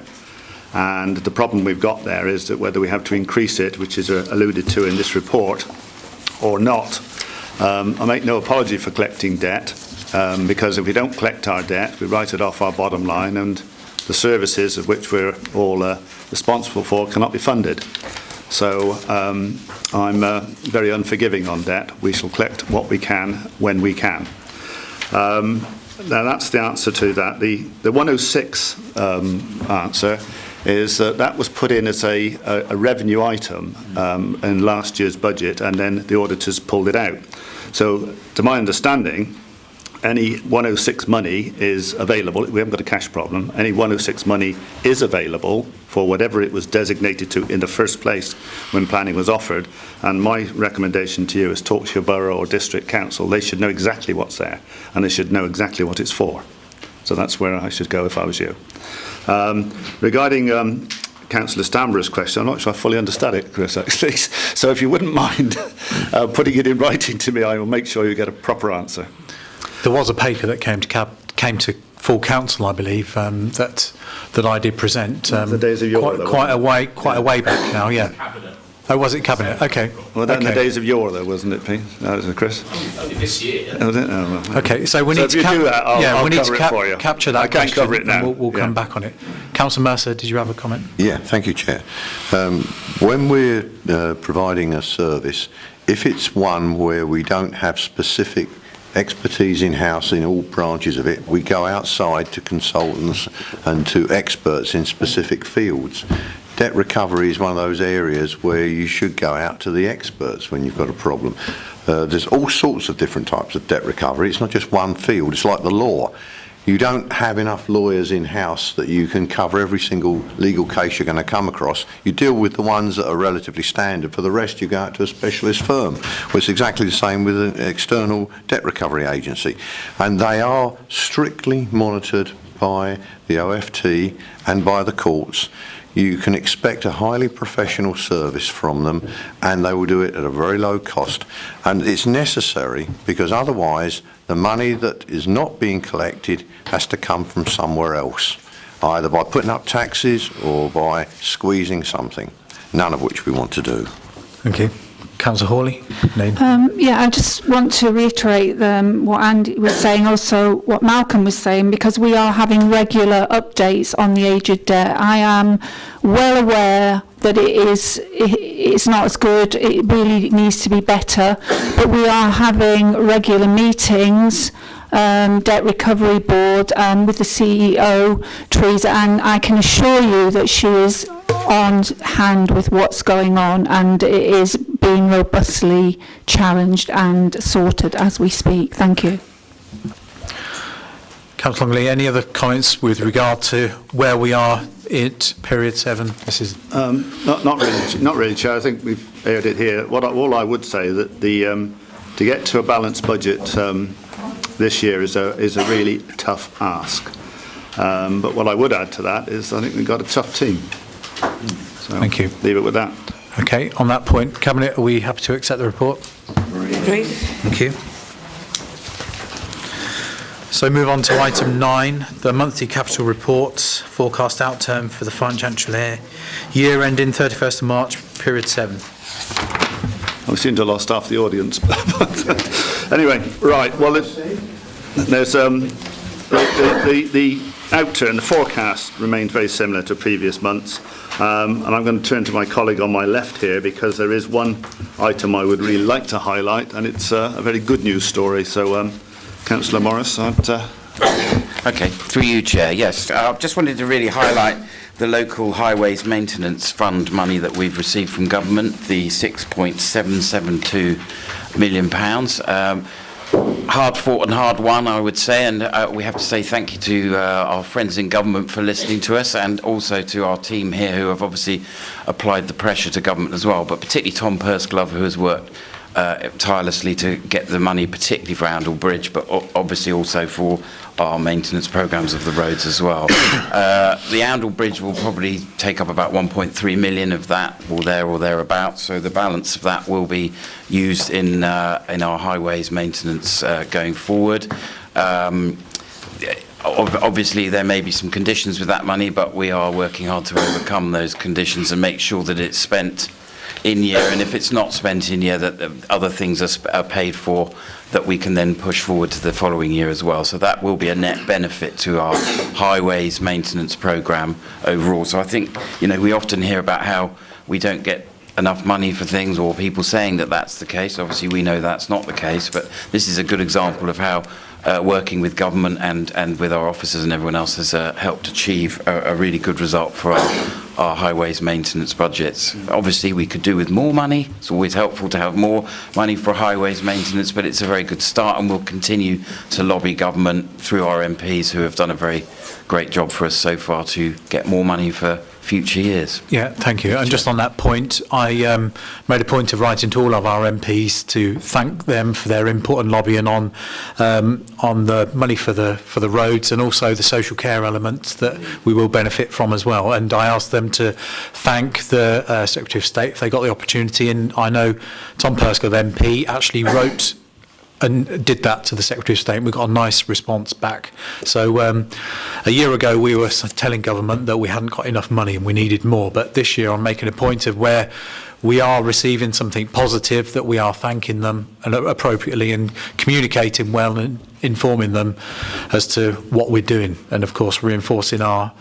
and the problem we've got there is that whether we have to increase it, which is alluded to in this report, or not. I make no apology for collecting debt, because if we don't collect our debt, we write it off our bottom line, and the services of which we're all responsible for cannot be funded. So I'm very unforgiving on debt. We shall collect what we can when we can. Now that's the answer to that. The 106 answer is that was put in as a revenue item in last year's budget, and then the auditors pulled it out. So to my understanding, any 106 money is available. We haven't got a cash problem. Any 106 money is available for whatever it was designated to in the first place when planning was offered. And my recommendation to you is talk to your borough or district council. They should know exactly what's there, and they should know exactly what it's for. So that's where I should go if I was you. Regarding Councillor Stamborough's question, I'm not sure I fully understood it, Chris, actually. So if you wouldn't mind putting it in writing to me, I will make sure you get a proper answer. There was a paper that came to full council, I believe, that I did present. The days of yore, quite a way back now. Yeah. Cabinet. Oh, was it cabinet? Okay. Well, that in the Okay. days of yore, though, wasn't it, Pete? No, wasn't it, Chris? Only this year. Oh, was it? Oh, well. Okay, so we So need if to you do that, I'll we need cover to it for you. capture that I can't question, cover it now. and we'll come back on it. Councillor Mercer, did you have a comment? Yeah, thank you, Chair. When we're providing a service, if it's one where we don't have specific expertise in-house in all branches of it, we go outside to consultants and to experts in specific fields. Debt recovery is one of those areas where you should go out to the experts when you've got a problem. There's all sorts of different types of debt recovery. It's not just one field. It's like the law. You don't have enough lawyers in-house that you can cover every single legal case you're going to come across. You deal with the ones that are relatively standard. For the rest, you go out to a specialist firm. Well, it's exactly the same with an external debt recovery agency. And they are strictly monitored by the OFT and by the courts. You can expect a highly professional service from them, and they will do it at a very low cost. And it's necessary because otherwise the money that is not being collected has to come from somewhere else, either by putting up taxes or by squeezing something, none of which we want to do. Thank you. Councillor Hawley? Yeah, I just want to reiterate what Andy was saying, also what Malcolm was saying, because we are having regular updates on the aged debt. I am well aware that it's not as good, it really needs to be better, but we are having regular meetings, Debt Recovery Board, with the CEO, Teresa, and I can assure you that she is on hand with what's going on, and it is being robustly challenged and sorted as we speak. Thank you. Councillor Longley, any other comments with regard to where we are at period 7? This is Not really, Chair. I think we've aired it here. All I would say that to get to a balanced budget this year is a really tough ask. But what I would add to that is I think we've got a tough team. So Thank you. Leave it with that. okay. On that point, Cabinet, are we happy to accept the report? Agreed. Thank you. So move on to item 9, the monthly capital report, forecast outturn for the financial year ending 31st of March, period 7. We seem to have lost half the audience. Anyway, right. Well, there's the outturn, the forecast remained very similar to previous months. And I'm going to turn to my colleague on my left here because there is one item I would really like to highlight, and it's a very good news story. So, Councillor Morris, Okay, through you, Chair. Yes, I just wanted to really highlight the local highways maintenance fund money that we've received from government, the £6.772 million. Hard fought and hard won, I would say, and we have to say thank you to our friends in government for listening to us, and also to our team here who have obviously applied the pressure to government as well, but particularly Tom Pursglove, who has worked tirelessly to get the money, particularly for Oundle Bridge, but obviously also for our maintenance programmes of the roads as well. The Oundle Bridge will probably take up about 1.3 million of that, or thereabouts, so the balance of that will be used in our highways maintenance going forward. Obviously, there may be some conditions with that money, but we are working hard to overcome those conditions and make sure that it's spent in year, and if it's not spent in year, that other things are paid for that we can then push forward to the following year as well. So that will be a net benefit to our highways maintenance programme overall. So I think, we often hear about how we don't get enough money for things, or people saying that that's the case. Obviously, we know that's not the case, but this is a good example of how working with government and with our officers and everyone else has helped achieve a really good result for our highways maintenance budgets. Obviously, we could do with more money. It's always helpful to have more money for highways maintenance, but it's a very good start, and we'll continue to lobby government through our MPs who have done a very great job for us so far to get more money for future years. Yeah, thank you. And just on that point, I made a point of writing to all of our MPs to thank them for their input and lobbying on the money for the roads and also the social care elements that we will benefit from as well. And I asked them to thank the Secretary of State if they got the opportunity. And I know Tom Perskov MP actually wrote and did that to the Secretary of State, and we got a nice response back. So a year ago we were telling government that we hadn't got enough money and we needed more, but this year I'm making a point of where we are receiving something positive, that we are thanking them and appropriately and communicating well and informing them as to what we're doing, and of course reinforcing our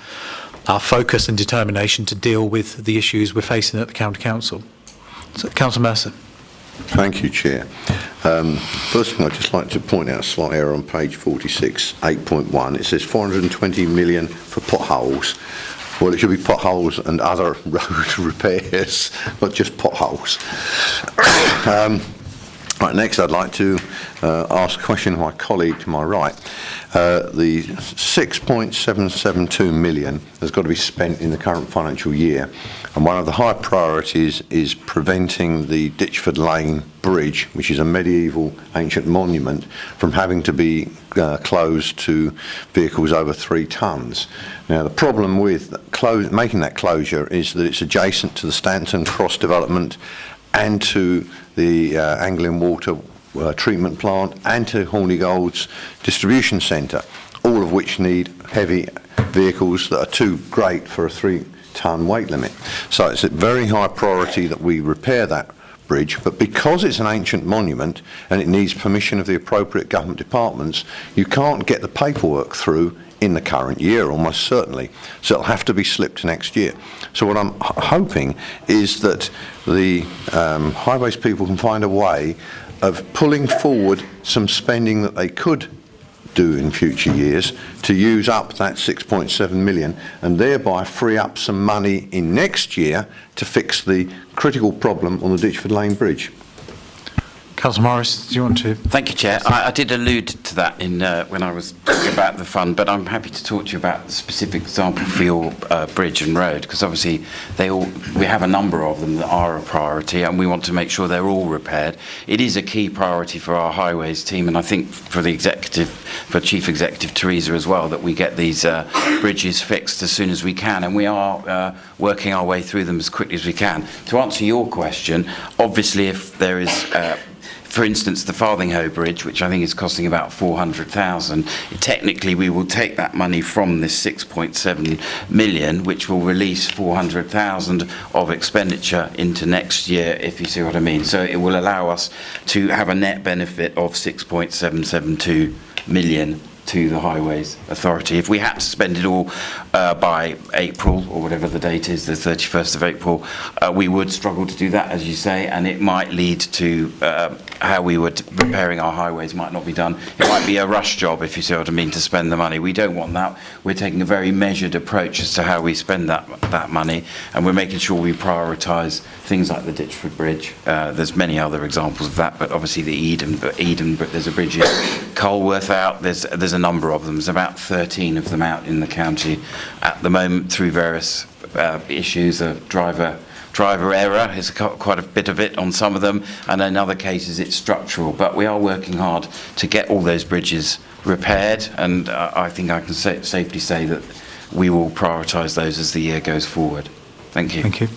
focus and determination to deal with the issues we're facing at the County Council. So, Councillor Mercer. Thank you, Chair. First thing, I'd just like to point out a slight error on page 46, 8.1. It says 420 million for potholes. Well, it should be potholes and other road repairs, not just potholes. Right, next I'd like to ask a question of my colleague to my right. The 6.772 million has got to be spent in the current financial year, and one of the high priorities is preventing the Ditchford Lane Bridge, which is a medieval ancient monument, from having to be closed to vehicles over 3 tonnes. Now, the problem with making that closure is that it's adjacent to the Stanton Cross development and to the Anglian Water treatment plant and to Hornigold's distribution centre, all of which need heavy vehicles that are too great for a 3-tonne weight limit. So it's a very high priority that we repair that bridge, but because it's an ancient monument and it needs permission of the appropriate government departments, you can't get the paperwork through in the current year, almost certainly. So it'll have to be slipped to next year. So what I'm hoping is that the highways people can find a way of pulling forward some spending that they could do in future years to use up that 6.7 million and thereby free up some money in next year to fix the critical problem on the Ditchford Lane Bridge. Councillor Morris, do you want to? Thank you, Chair. I did allude to that in when I was talking about the fund, but I'm happy to talk to you about the specific example for your bridge and road, because obviously we have a number of them that are a priority, and we want to make sure they're all repaired. It is a key priority for our highways team, and I think for the executive, for Chief Executive Teresa as well, that we get these bridges fixed as soon as we can, and we are working our way through them as quickly as we can. To answer your question, obviously if there is for instance, the Farthinghoe Bridge, which I think is costing about 400,000, technically we will take that money from this 6.7 million, which will release 400,000 of expenditure into next year, if you see what I mean. So it will allow us to have a net benefit of 6.772 million to the Highways Authority. If we had to spend it all by April, or whatever the date is, the 31st of April, we would struggle to do that, as you say, and it might lead to how we would repairing our highways might not be done. It might be a rush job, if you see what I mean, to spend the money. We don't want that. We're taking a very measured approach as to how we spend that money, and we're making sure we prioritise things like the Ditchford Bridge. There's many other examples of that, but obviously the Eden, but there's a bridge in Colworth out. There's a number of them. There's about 13 of them out in the county at the moment through various issues of driver error is quite a bit of it on some of them, and in other cases it's structural. But we are working hard to get all those bridges repaired, and I think I can safely say that we will prioritise those as the year goes forward. Thank you. Thank you.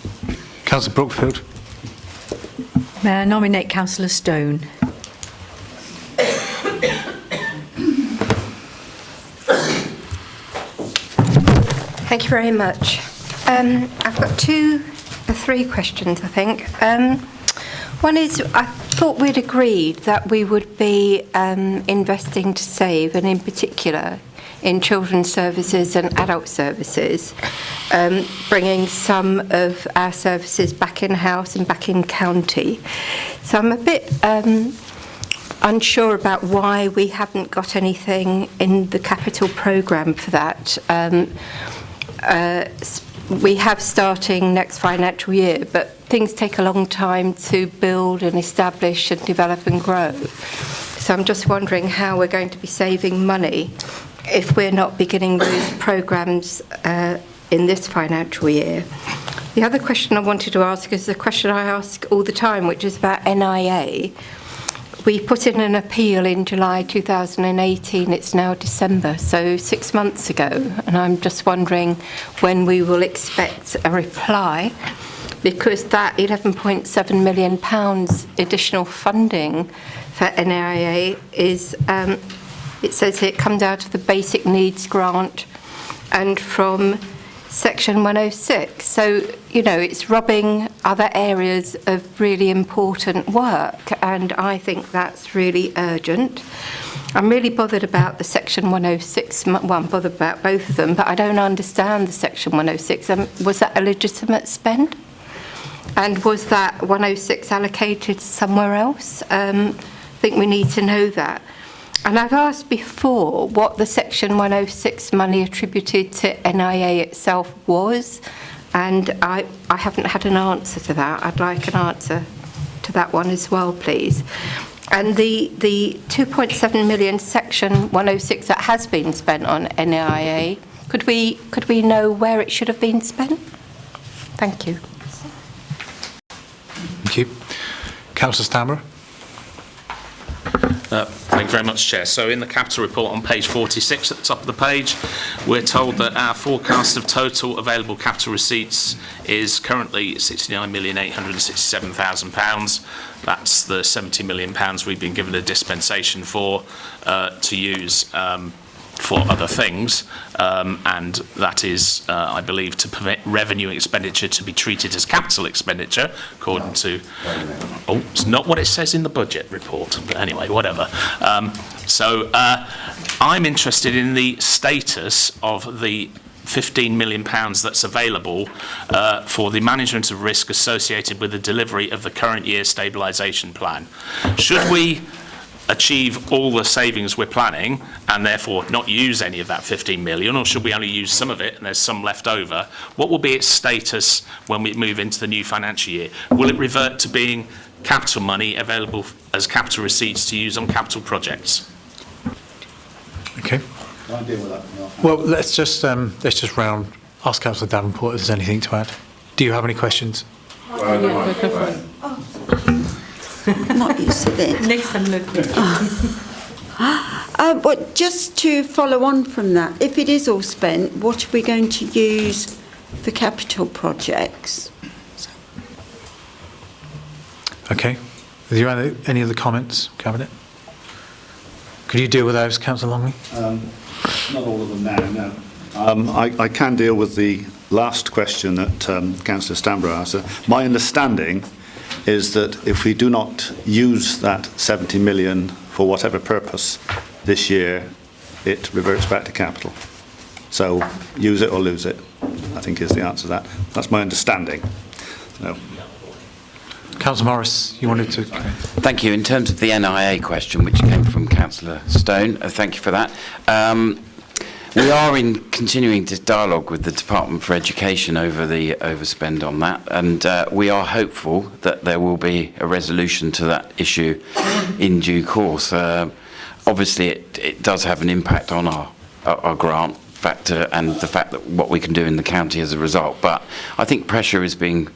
Councillor Brookfield. May I nominate Councillor Stone? Thank you very much. I've got 3 questions, I think. One is, I thought we'd agreed that we would be investing to save, and in particular in children's services and adult services, bringing some of our services back in-house and back in county. So I'm a bit unsure about why we haven't got anything in the capital programme for that. we have starting next financial year, but things take a long time to build and establish and develop and grow. So I'm just wondering how we're going to be saving money if we're not beginning those programmes in this financial year. The other question I wanted to ask is the question I ask all the time, which is about NIA. We put in an appeal in July 2018, it's now December, so 6 months ago, and I'm just wondering when we will expect a reply, because that £11.7 million additional funding for NIA is, it says here, it comes out of the Basic Needs Grant and from Section 106. So, you know, it's robbing other areas of really important work, and I think that's really urgent. I'm really bothered about the Section 106, well, I'm bothered about both of them, but I don't understand the Section 106. Was that a legitimate spend? And was that 106 allocated somewhere else? I think we need to know that. And I've asked before what the Section 106 money attributed to NIA itself was, and I haven't had an answer to that. I'd like an answer to that one as well, please. And the 2.7 million Section 106 that has been spent on NIA, could we know where it should have been spent? Thank you. Thank you. Councillor Stammer. Thank you very much, Chair. So in the capital report on page 46 at the top of the page, we're told that our forecast of total available capital receipts is currently £69,867,000. That's the £70 million we've been given a dispensation for to use for other things, and that is, I believe, to permit revenue expenditure to be treated as capital expenditure, according to... Oh, it's not what it says in the budget report, but anyway, whatever. So I'm interested in the status of the £15 million that's available for the management of risk associated with the delivery of the current year stabilisation plan. Should we achieve all the savings we're planning and therefore not use any of that 15 million, or should we only use some of it and there's some left over? What will be its status when we move into the new financial year? Will it revert to being capital money available as capital receipts to use on capital projects? Okay. Can I deal with that? Well, let's just round. Ask Councillor Davenport if there's anything to add. Do you have any questions? Not used to this. Next time, look. But just to follow on from that, if it is all spent, what are we going to use for capital projects? Okay. Are there any other comments, Cabinet? Could you deal with those, Councillor Longley? Not all of them now, no. I can deal with the last question that Councillor Stamborough asked. My understanding is that if we do not use that 70 million for whatever purpose this year, it reverts back to capital. So use it or lose it, I think is the answer to that. That's my understanding. So. Councillor Morris, you wanted to... Thank you. In terms of the NIA question, which came from Councillor Stone, thank you for that. We are in continuing this dialogue with the Department for Education over the overspend on that, and we are hopeful that there will be a resolution to that issue in due course. Obviously, it does have an impact on our grant factor and the fact that what we can do in the county as a result, but I think pressure is being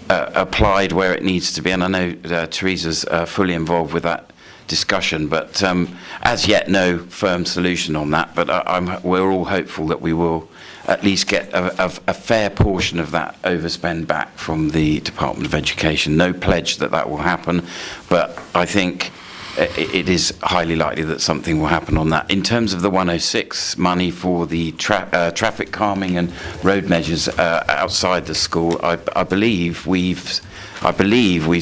applied where it needs to be, and I know Teresa's fully involved with that discussion, but as yet no firm solution on that, but we're all hopeful that we will at least get a fair portion of that overspend back from the Department of Education. No pledge that that will happen, but I think it is highly likely that something will happen on that. In terms of the 106 money for the traffic calming and road measures outside the school, I believe we've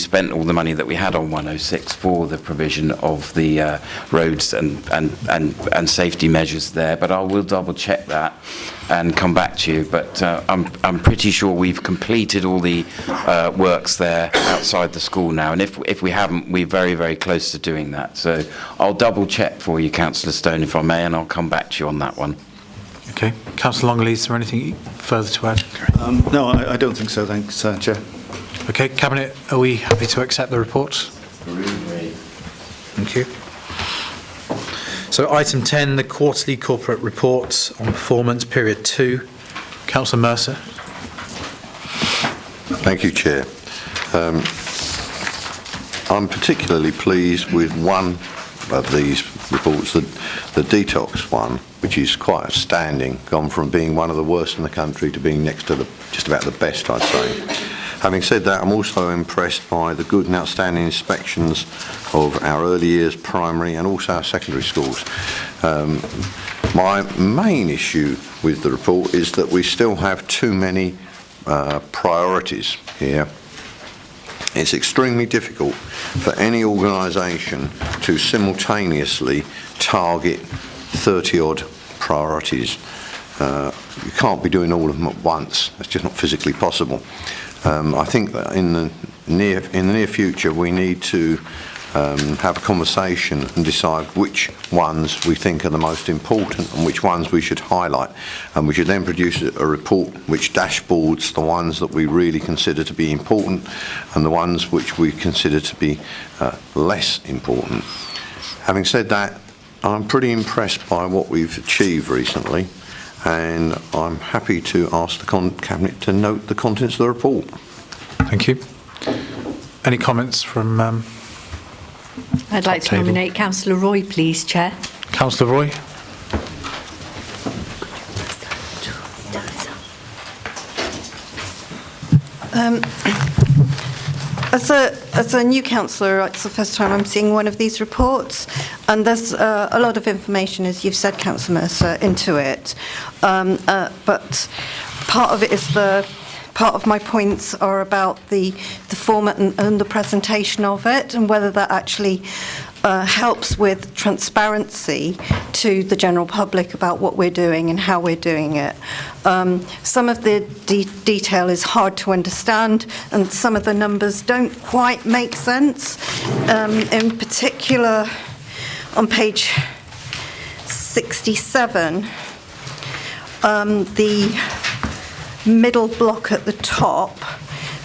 spent all the money that we had on 106 for the provision of the roads and safety measures there, but I will double check that and come back to you. But I'm pretty sure we've completed all the works there outside the school now, and if we haven't, we're very, very close to doing that. So I'll double check for you, Councillor Stone, if I may, and I'll come back to you on that one. Okay. Councillor Longley, is there anything further to add? No, I don't think so, thanks, Chair. Okay, Cabinet, are we happy to accept the report? Thank you. So item 10, the quarterly corporate report on performance, period 2. Councillor Mercer. Thank you, Chair. I'm particularly pleased with one of these reports, the detox one, which is quite outstanding, gone from being one of the worst in the country to being next to just about the best, I'd say. Having said that, I'm also impressed by the good and outstanding inspections of our early years primary and also our secondary schools. My main issue with the report is that we still have too many priorities here. It's extremely difficult for any organisation to simultaneously target 30-odd priorities. You can't be doing all of them at once. It's just not physically possible. I think that in the near future we need to have a conversation and decide which ones we think are the most important and which ones we should highlight, and we should then produce a report which dashboards the ones that we really consider to be important and the ones which we consider to be less important. Having said that, I'm pretty impressed by what we've achieved recently, and I'm happy to ask the Cabinet to note the contents of the report. Thank you. Any comments from I'd like to table. nominate Councillor Roy, please, Chair. Councillor Roy? As a new councillor, it's the first time I'm seeing one of these reports, and there's a lot of information, as you've said, Councillor Mercer, into it. But part of it is part of my points are about the format and the presentation of it, and whether that actually helps with transparency to the general public about what we're doing and how we're doing it. Some of the detail is hard to understand, and some of the numbers don't quite make sense. In particular, on page 67, the middle block at the top,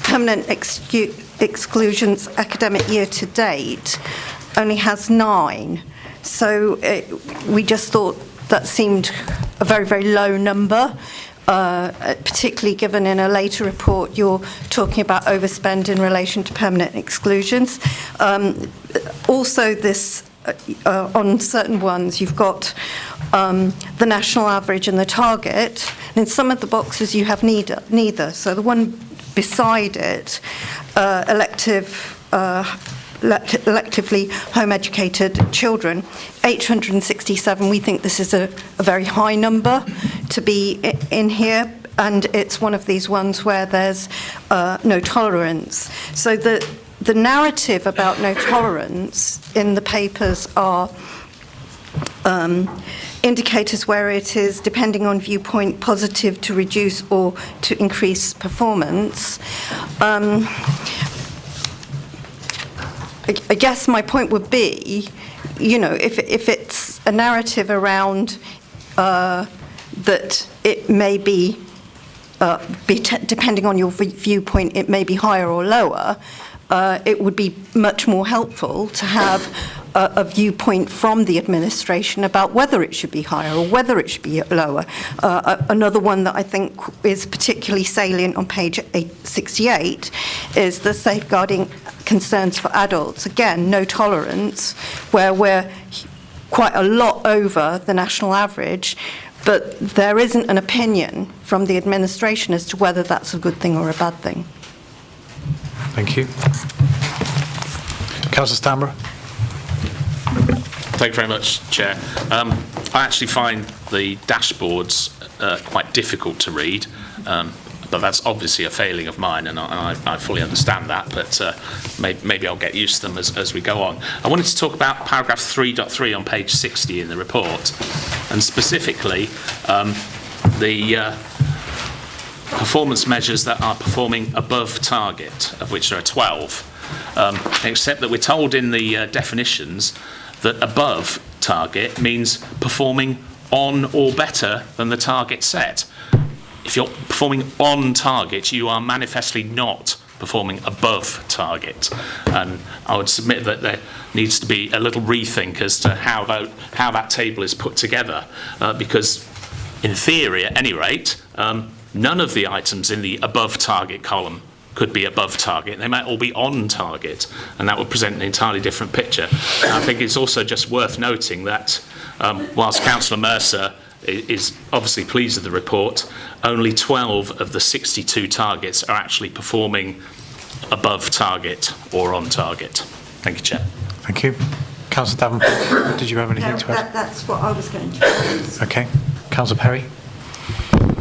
permanent exclusions academic year to date, only has 9. So we just thought that seemed a very, very low number, particularly given in a later report you're talking about overspend in relation to permanent exclusions. Also this, on certain ones, you've got the national average and the target, and in some of the boxes you have neither. So the one beside it, electively home-educated children, 867. We think this is a very high number to be in here, and it's one of these ones where there's no tolerance. So the narrative about no tolerance in the papers are indicators where it is, depending on viewpoint, positive to reduce or to increase performance. I guess my point would be, you know, if it's a narrative around that it may be, depending on your viewpoint, it may be higher or lower, it would be much more helpful to have a viewpoint from the administration about whether it should be higher or whether it should be lower. Another one that I think is particularly salient on page 68 is the safeguarding concerns for adults. Again, no tolerance, where we're quite a lot over the national average, but there isn't an opinion from the administration as to whether that's a good thing or a bad thing. Thank you. Councillor Stanborough? Thank you very much, Chair. I actually find the dashboards quite difficult to read, but that's obviously a failing of mine, and I fully understand that, but maybe I'll get used to them as we go on. I wanted to talk about paragraph 3.3 on page 60 in the report, and specifically the performance measures that are performing above target, of which there are 12, except that we're told in the definitions that above target means performing on or better than the target set. If you're performing on target, you are manifestly not performing above target. And I would submit that there needs to be a little rethink as to how that table is put together, because in theory, at any rate, none of the items in the above target column could be above target. They might all be on target, and that would present an entirely different picture. And I think it's also just worth noting that whilst Councillor Mercer is obviously pleased with the report, only 12 of the 62 targets are actually performing above target or on target. Thank you, Chair. Thank you. Councillor Davenport, did you have anything to add? That's what I was going to raise. Okay. Councillor Perry?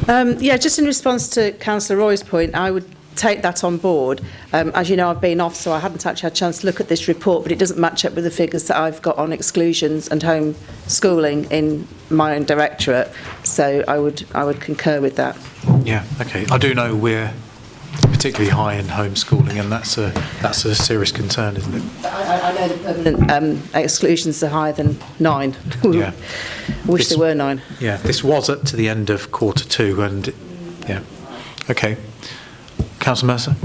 Yeah, just in response to Councillor Roy's point, I would take that on board. As you know, I've been off, so I hadn't actually had a chance to look at this report, but it doesn't match up with the figures that I've got on exclusions and home schooling in my own directorate. So I would concur with that. Yeah, okay. I do know we're particularly high in homeschooling, and that's a serious concern, isn't it? I know the permanent exclusions are higher than 9. Yeah. Wish there were 9. Yeah, this was up to the end of Q2, and yeah. Okay. Councillor Mercer?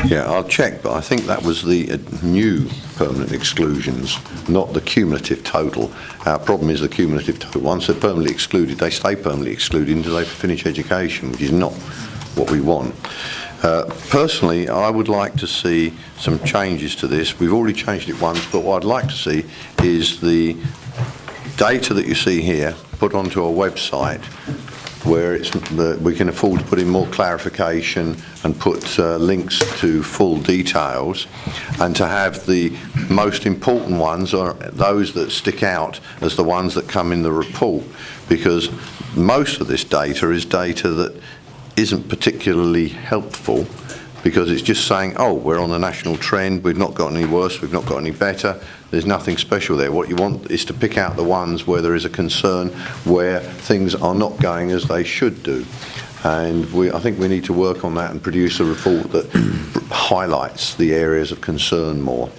Yeah, I'll check, but I think that was the new permanent exclusions, not the cumulative total. Our problem is the cumulative total. Once they're permanently excluded, they stay permanently excluded until they finish education, which is not what we want. Personally, I would like to see some changes to this. We've already changed it once, but what I'd like to see is the data that you see here put onto a website where we can afford to put in more clarification and put links to full details, and to have the most important ones, or those that stick out as the ones that come in the report, because most of this data is data that isn't particularly helpful, because it's just saying, oh, we're on a national trend, we've not got any worse, we've not got any better, there's nothing special there. What you want is to pick out the ones where there is a concern, where things are not going as they should do. And I think we need to work on that and produce a report that highlights the areas of concern more.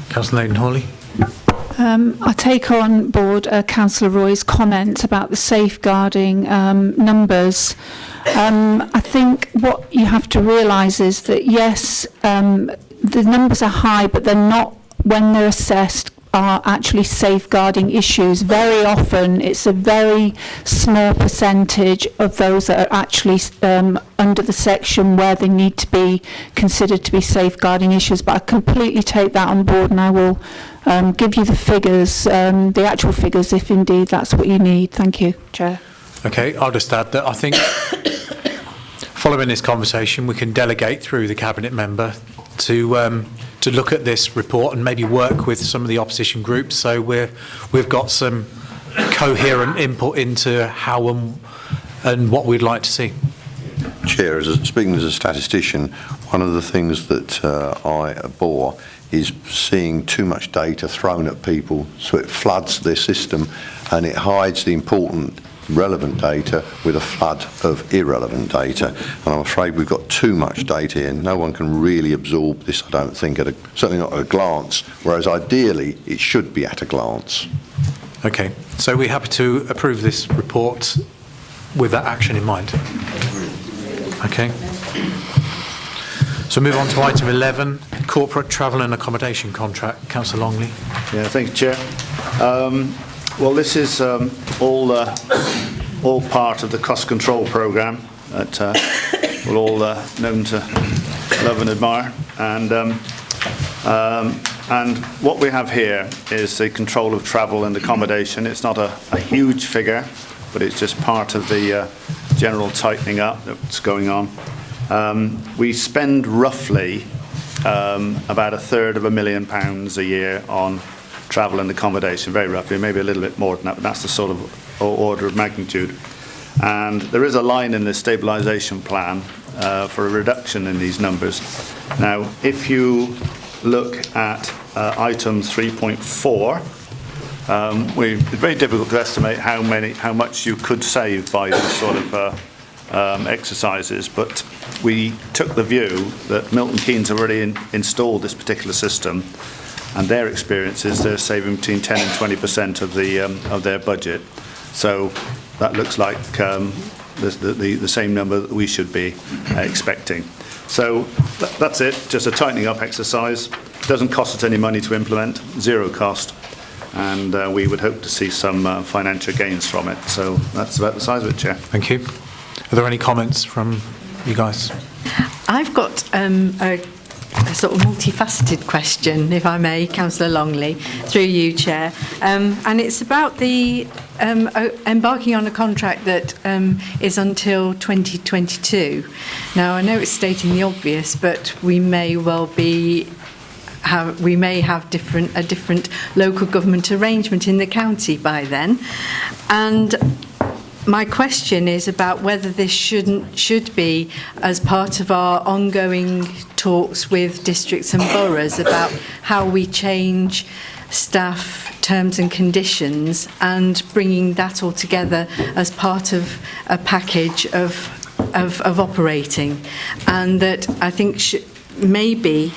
Councillor Naden-Hawley? I take on board Councillor Roy's comment about the safeguarding numbers. I think what you have to realise is that, yes, the numbers are high, but they're not, when they're assessed, are actually safeguarding issues. Very often it's a very small percentage of those that are actually under the section where they need to be considered to be safeguarding issues. But I completely take that on board, and I will give you the figures, the actual figures, if indeed that's what you need. Thank you, Chair. Okay, I'll just add that I think following this conversation, we can delegate through the Cabinet member to look at this report and maybe work with some of the opposition groups, so we've got some coherent input into how and what we'd like to see. Chair, speaking as a statistician, one of the things that I abhor is seeing too much data thrown at people, so it floods their system and it hides the important relevant data with a flood of irrelevant data. And I'm afraid we've got too much data here. No one can really absorb this, I don't think, certainly not at a glance, whereas ideally it should be at a glance. Okay, so we're happy to approve this report with that action in mind. Okay. So move on to item 11, corporate travel and accommodation contract. Councillor Longley. Yeah, thank you, Chair. Well, this is all part of the cost control programme that we're all known to love and admire. And what we have here is the control of travel and accommodation. It's not a huge figure, but it's just part of the general tightening up that's going on. We spend roughly about £1/3 a year on travel and accommodation, very roughly, maybe a little bit more than that, but that's the sort of order of magnitude. And there is a line in the stabilisation plan for a reduction in these numbers. Now, if you look at item 3.4, it's very difficult to estimate how much you could save by these sort of exercises, but we took the view that Milton Keynes already installed this particular system, and their experience is they're saving between 10 and 20% of their budget. So that looks like the same number that we should be expecting. So that's it, just a tightening up exercise. Doesn't cost us any money to implement, zero cost, and we would hope to see some financial gains from it. So that's about the size of it, Chair. Thank you. Are there any comments from you guys? I've got a sort of multifaceted question, if I may, Councillor Longley, through you, Chair. And it's about the embarking on a contract that is until 2022. Now, I know it's stating the obvious, but we may well be have a different local government arrangement in the county by then. And my question is about whether this should be as part of our ongoing talks with districts and boroughs about how we change staff terms and conditions and bringing that all together as part of a package of operating. And that I think maybe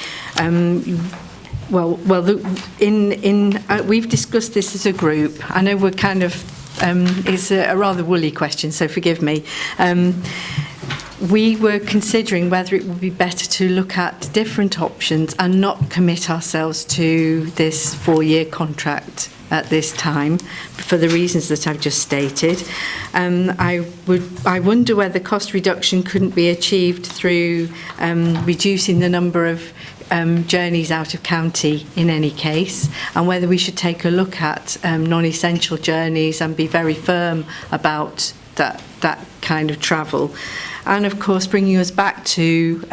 we've discussed this as a group. I know we're kind of it's a rather woolly question, so forgive me. We were considering whether it would be better to look at different options and not commit ourselves to this 4-year contract at this time for the reasons that I've just stated. I wonder whether cost reduction couldn't be achieved through reducing the number of journeys out of county in any case, and whether we should take a look at non-essential journeys and be very firm about that kind of travel. And of course, bringing us back to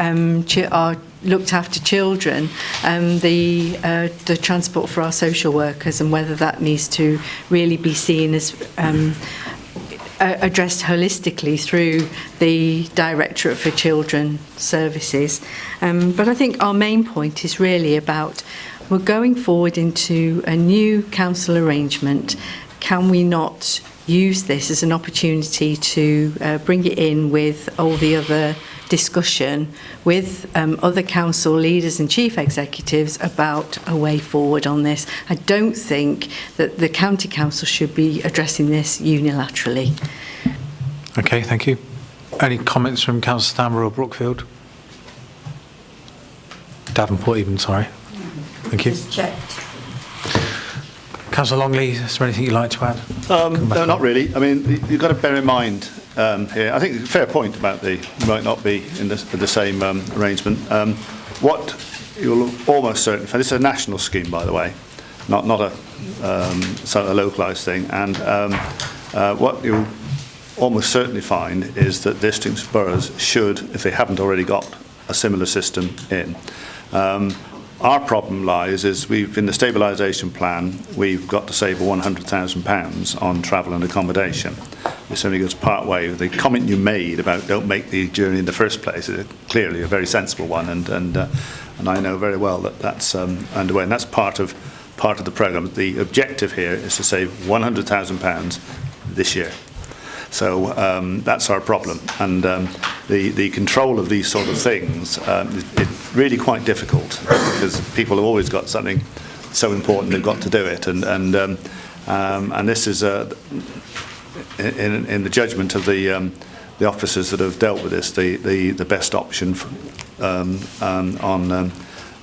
our looked after children, the transport for our social workers, and whether that needs to really be seen as addressed holistically through the Directorate for Children Services. But I think our main point is really about we're going forward into a new council arrangement. Can we not use this as an opportunity to bring it in with all the other discussion with other council leaders and chief executives about a way forward on this? I don't think that the county council should be addressing this unilaterally. Okay, thank you. Any comments from Councillor Stammer or Brookfield? Davenport even, sorry. Thank you. Just checked. Councillor Longley, is there anything you'd like to add? No, not really. I mean, you've got to bear in mind here, I think it's a fair point about might not be in the same arrangement. What you'll almost certainly find, this is a national scheme, by the way, not a sort of localised thing, and what you'll almost certainly find is that districts and boroughs should, if they haven't already got a similar system in. Our problem lies is in the stabilisation plan, we've got to save £100,000 on travel and accommodation. This only goes part way. The comment you made about don't make the journey in the first place is clearly a very sensible one, and I know very well that that's underway, and that's part of the programme. The objective here is to save £100,000 this year. So that's our problem, and the control of these sort of things is really quite difficult because people have always got something so important they've got to do it, and this is in the judgment of the officers that have dealt with this the best option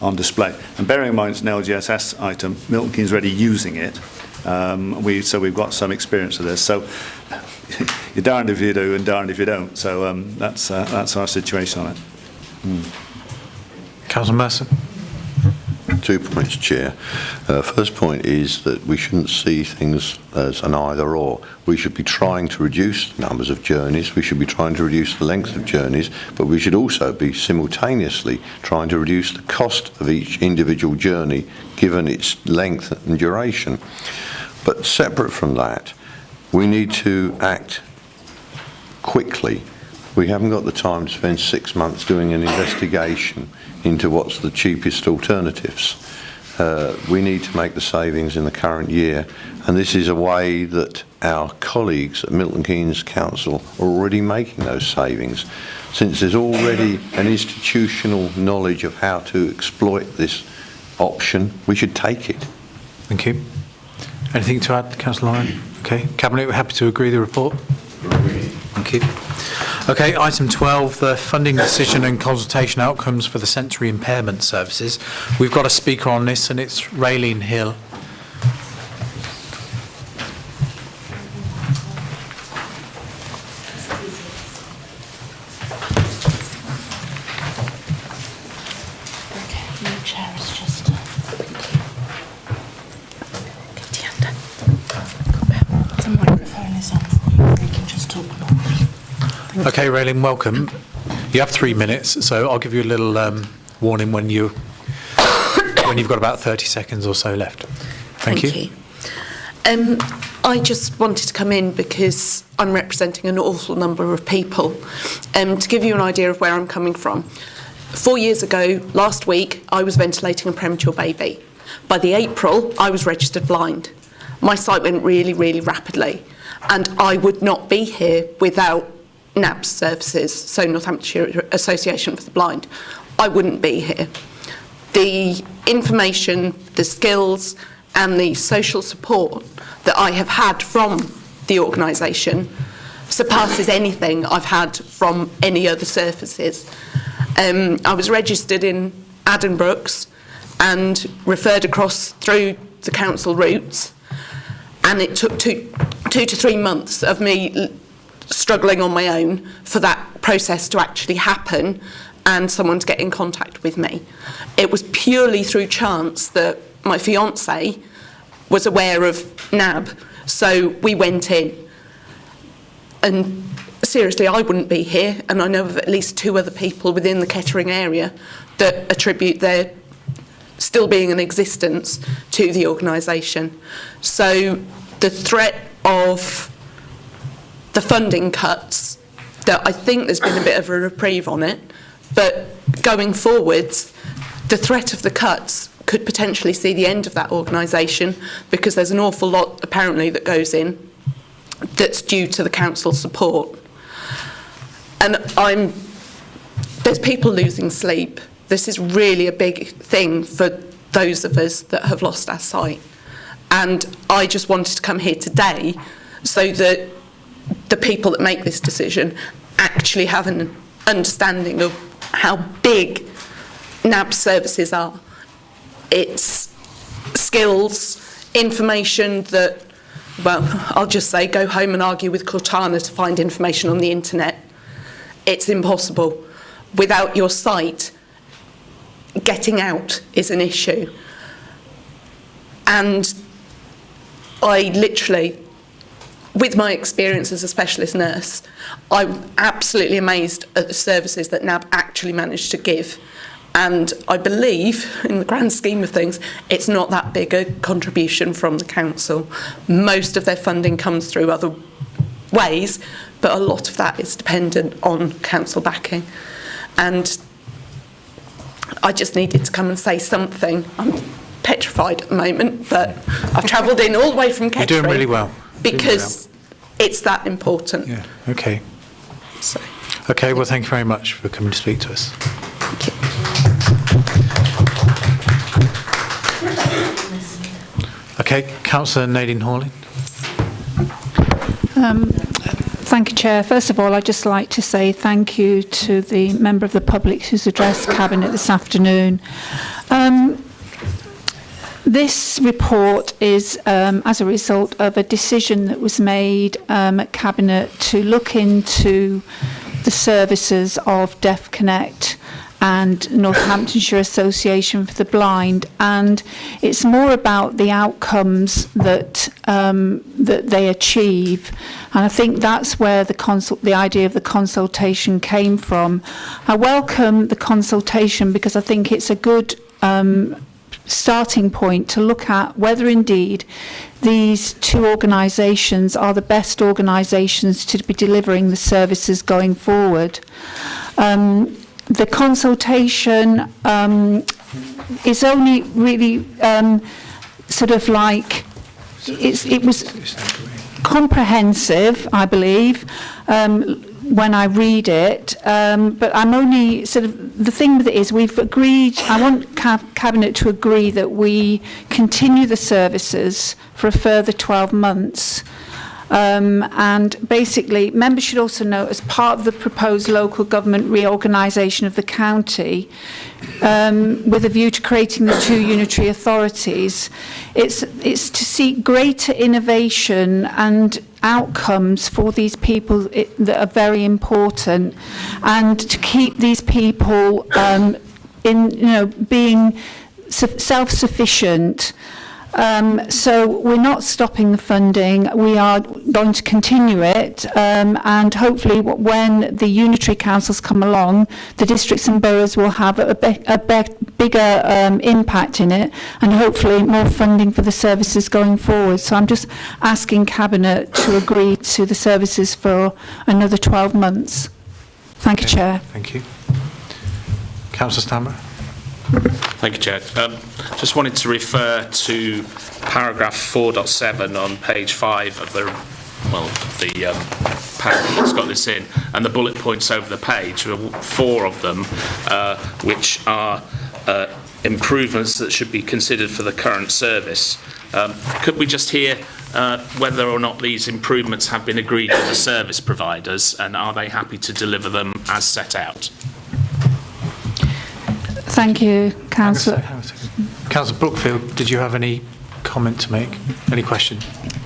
on display. And bearing in mind it's an LGSS item, Milton Keynes already using it. So we've got some experience of this. So you're darned if you do and darned if you don't. So that's our situation on it. Councillor Mercer. 2 points, Chair. First point is that we shouldn't see things as an either or. We should be trying to reduce the numbers of journeys, we should be trying to reduce the length of journeys, but we should also be simultaneously trying to reduce the cost of each individual journey given its length and duration. But separate from that, we need to act quickly. We haven't got the time to spend 6 months doing an investigation into what's the cheapest alternatives. We need to make the savings in the current year, and this is a way that our colleagues at Milton Keynes Council are already making those savings. Since there's already an institutional knowledge of how to exploit this option, we should take it. Thank you. Anything to add, Councillor Lyon? Okay, Cabinet, we're happy to agree the report? Thank you. Okay, item 12, the funding decision and consultation outcomes for the sensory impairment services. We've got a speaker on this, and it's Raylene Hill. Okay, Raylene, welcome. You have 3 minutes, so I'll give you a little warning when you've got about 30 seconds or so left. Thank you. I just wanted to come in because I'm representing an awful number of people. To give you an idea of where I'm coming from, 4 years ago, last week, I was ventilating a premature baby. By the April, I was registered blind. My sight went really, really rapidly, and I would not be here without NAB services, so Northamptonshire Association for the Blind. I wouldn't be here. The information, the skills and the social support that I have had from the organisation surpasses anything I've had from any other services. I was registered in Addenbrooke's and referred across through the council routes, and it took two to 3 months of me struggling on my own for that process to actually happen and someone to get in contact with me. It was purely through chance that my fiancé was aware of NAB, so we went in. And seriously, I wouldn't be here, and I know of at least 2 other people within the Kettering area that attribute their still being in existence to the organisation. So the threat of the funding cuts, that I think there's been a bit of a reprieve on it, but going forwards, the threat of the cuts could potentially see the end of that organisation, because there's an awful lot apparently that goes in that's due to the council support. And there's people losing sleep. This is really a big thing for those of us that have lost our sight. And I just wanted to come here today so that the people that make this decision actually have an understanding of how big NAB services are. It's skills, information that, well, I'll just say, go home and argue with Cortana to find information on the internet. It's impossible. Without your sight, getting out is an issue. And I literally, with my experience as a specialist nurse, I'm absolutely amazed at the services that NAB actually managed to give. And I believe, in the grand scheme of things, it's not that big a contribution from the council. Most of their funding comes through other ways, but a lot of that is dependent on council backing. And I just needed to come and say something. I'm petrified at the moment, but I've travelled in all the way from Kettering. You're doing really well. Because it's that important. Yeah, okay. So. Okay, well, thank you very much for coming to speak to us. Thank you. Okay, Councillor Nadine Hawley. Thank you, Chair. First of all, I'd just like to say thank you to the member of the public who's addressed Cabinet this afternoon. This report is as a result of a decision that was made at Cabinet to look into the services of Deaf Connect and Northamptonshire Association for the Blind, and it's more about the outcomes that that they achieve, and I think that's where the idea of the consultation came from. I welcome the consultation because I think it's a good starting point to look at whether indeed these 2 organisations are the best organisations to be delivering the services going forward. The consultation is only really sort of like, it was comprehensive, I believe, when I read it, but I'm only sort of, the thing with it is we've agreed, I want Cabinet to agree that we continue the services for a further 12 months. And basically, members should also note, as part of the proposed local government reorganisation of the county, with a view to creating the two unitary authorities, it's to seek greater innovation and outcomes for these people that are very important, and to keep these people being self-sufficient. So we're not stopping the funding, we are going to continue it, and hopefully when the unitary councils come along, the districts and boroughs will have a bigger impact in it, and hopefully more funding for the services going forward. So I'm just asking Cabinet to agree to the services for another 12 months. Thank you, Chair. Thank you. Councillor Stanborough. Thank you, Chair. Just wanted to refer to paragraph 4.7 on page 5 of the paragraph that's got this in, and the bullet points over the page, 4 of them, which are improvements that should be considered for the current service. Could we just hear whether or not these improvements have been agreed with the service providers, and are they happy to deliver them as set out? Thank you, Councillor. Councillor Brookfield, did you have any comment to make? Any question?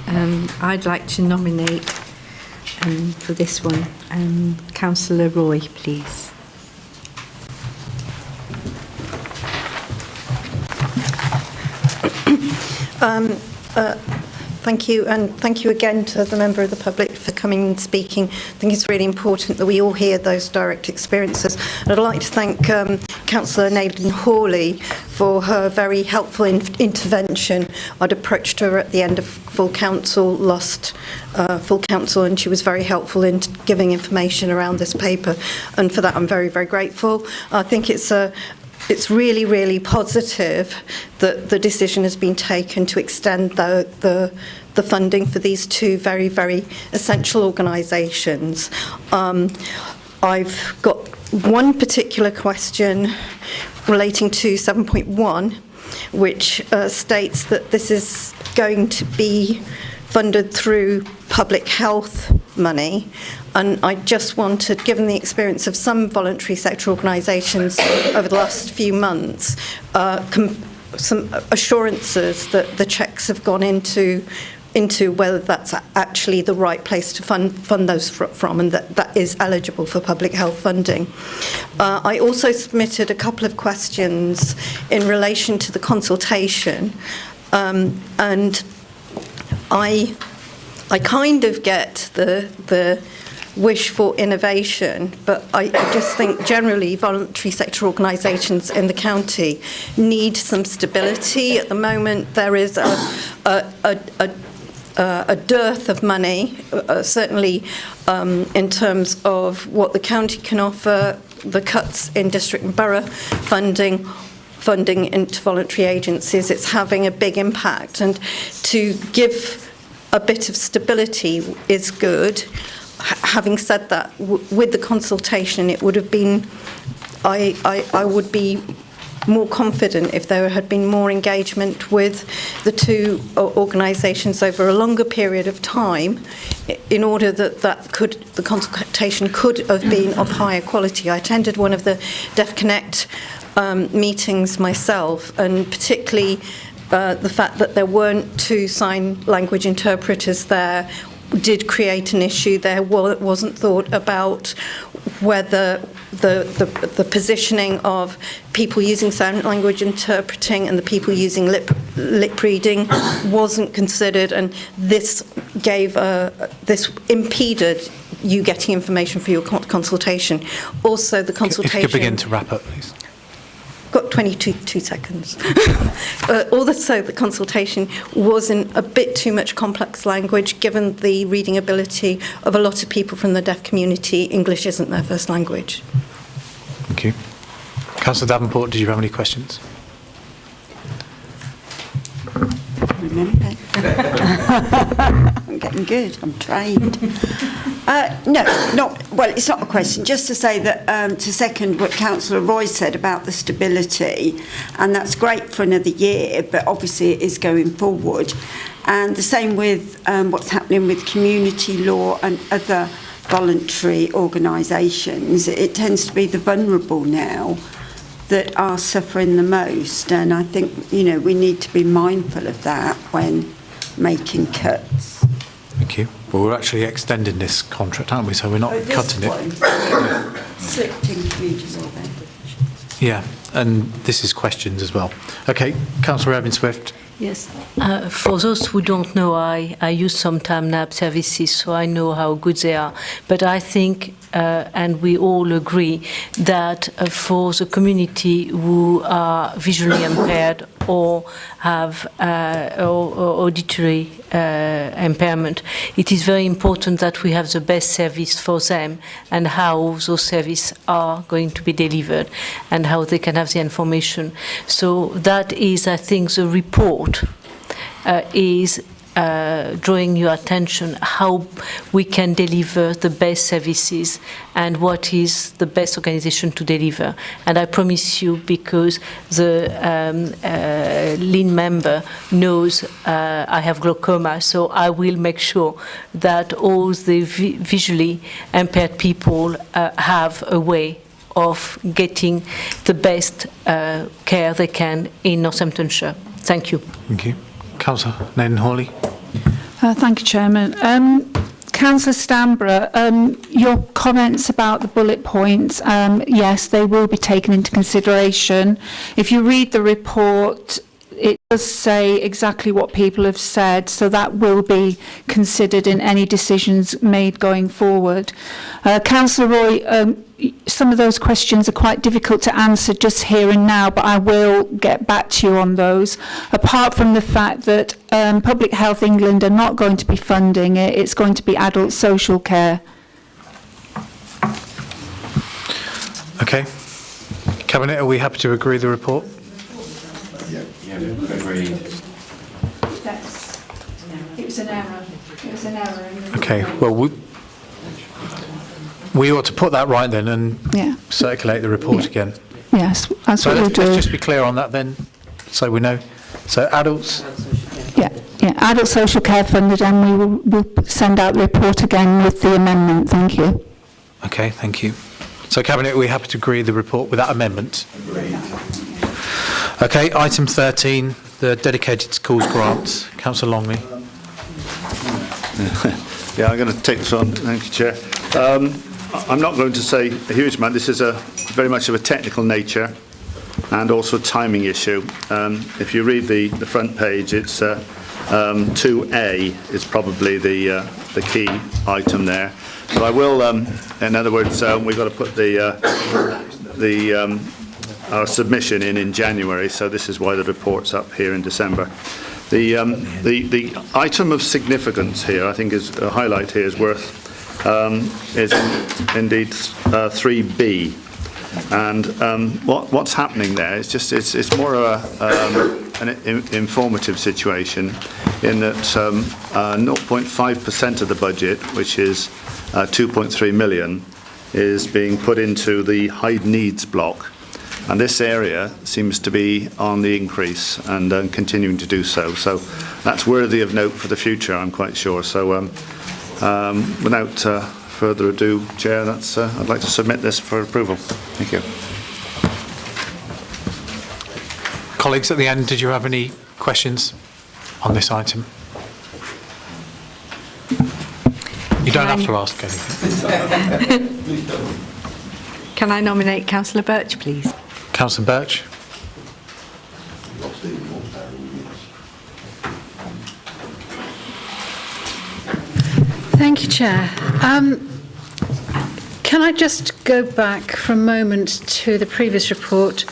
I'd like to nominate for this one Councillor Roy, please. Thank you, and thank you again to the member of the public for coming and speaking. I think it's really important that we all hear those direct experiences. And I'd like to thank Councillor Nathan Hawley for her very helpful intervention. I'd approached her at the end of full council, and she was very helpful in giving information around this paper. And for that, I'm very, very grateful. I think it's really, really positive that the decision has been taken to extend the funding for these two very, very essential organisations. I've got one particular question relating to 7.1, which states that this is going to be funded through public health money. And I just wanted, given the experience of some voluntary sector organisations over the last few months, some assurances that the cheques have gone into whether that's actually the right place to fund those from, and that is eligible for public health funding. I also submitted a couple of questions in relation to the consultation, and I kind of get the wish for innovation, but I just think generally voluntary sector organisations in the county need some stability. At the moment, there is a dearth of money, certainly in terms of what the county can offer, the cuts in district and borough funding into voluntary agencies. It's having a big impact, and to give a bit of stability is good. Having said that, with the consultation, it would have been, I would be more confident if there had been more engagement with the two organisations over a longer period of time, in order that the consultation could have been of higher quality. I attended one of the Deaf Connect meetings myself, and particularly the fact that there weren't two sign language interpreters there did create an issue there. Well, it wasn't thought about whether the positioning of people using sign language interpreting and the people using lip reading wasn't considered, and this impeded you getting information for your consultation. Also, the consultation. If you could begin to wrap up, please. Got 22 seconds. Also, the consultation was in a bit too much complex language, given the reading ability of a lot of people from the deaf community. English isn't their first language. Thank you. Councillor Davenport, did you have any questions? Remember? I'm getting good. I'm trained. Well, it's not a question. Just to say that to second what Councillor Roy said about the stability, and that's great for another year, but obviously it is going forward. And the same with what's happening with community law and other voluntary organisations. It tends to be the vulnerable now that are suffering the most, and I think, we need to be mindful of that when making cuts. Thank you. Well, we're actually extending this contract, aren't we? So we're not cutting it. Slipped in community law then. Yeah, and this is questions as well. Okay, Councillor Evans-Swift. Yes. For those who don't know, I use some time NAB services, so I know how good they are. But I think, and we all agree, that for the community who are visually impaired or have auditory impairment, it is very important that we have the best service for them and how those services are going to be delivered and how they can have the information. So that is, I think, the report is drawing your attention how we can deliver the best services and what is the best organization to deliver. And I promise you, because the lean member knows I have glaucoma, so I will make sure that all the visually impaired people have a way of getting the best care they can in Northamptonshire. Thank you. Thank you. Councillor Naden-Hawley. Thank you, Chairman. Councillor Stamborough, your comments about the bullet points, yes, they will be taken into consideration. If you read the report, it does say exactly what people have said, so that will be considered in any decisions made going forward. Councillor Roy, some of those questions are quite difficult to answer just here and now, but I will get back to you on those. Apart from the fact that Public Health England are not going to be funding it, it's going to be adult social care. Okay. Cabinet, are we happy to agree the report? Agreed. It was an error. It was an error. Okay, well, we ought to put that right then and circulate the report again. Yes, that's So what we'll let's do. just be clear on that then, so we know. So adults, Yeah, adult social care funded, and we'll send out the report again with the amendment. Thank you. okay, thank you. So Cabinet, are we happy to agree the report with that amendment? Agreed. Okay, item 13, the dedicated schools grants. Councillor Longley. Yeah, I'm going to take this on. Thank you, Chair. I'm not going to say a huge amount. This is very much of a technical nature and also a timing issue. If you read the front page, it's 2A is probably the key item there. But I will, in other words, we've got to put our submission in January, so this is why the report's up here in December. The item of significance here, I think, is a highlight here is worth is indeed 3B, and what's happening there? It's more of an informative situation in that 0.5% of the budget, which is 2.3 million, is being put into the high needs block. And this area seems to be on the increase and continuing to do so. So that's worthy of note for the future, I'm quite sure. So without further ado, Chair, I'd like to submit this for approval. Thank you. Colleagues, at the end, did you have any questions on this item? You don't have to ask anything. Can I nominate Councillor Birch, please? Councillor Birch. Thank you, Chair. Can I just go back for a moment to the previous report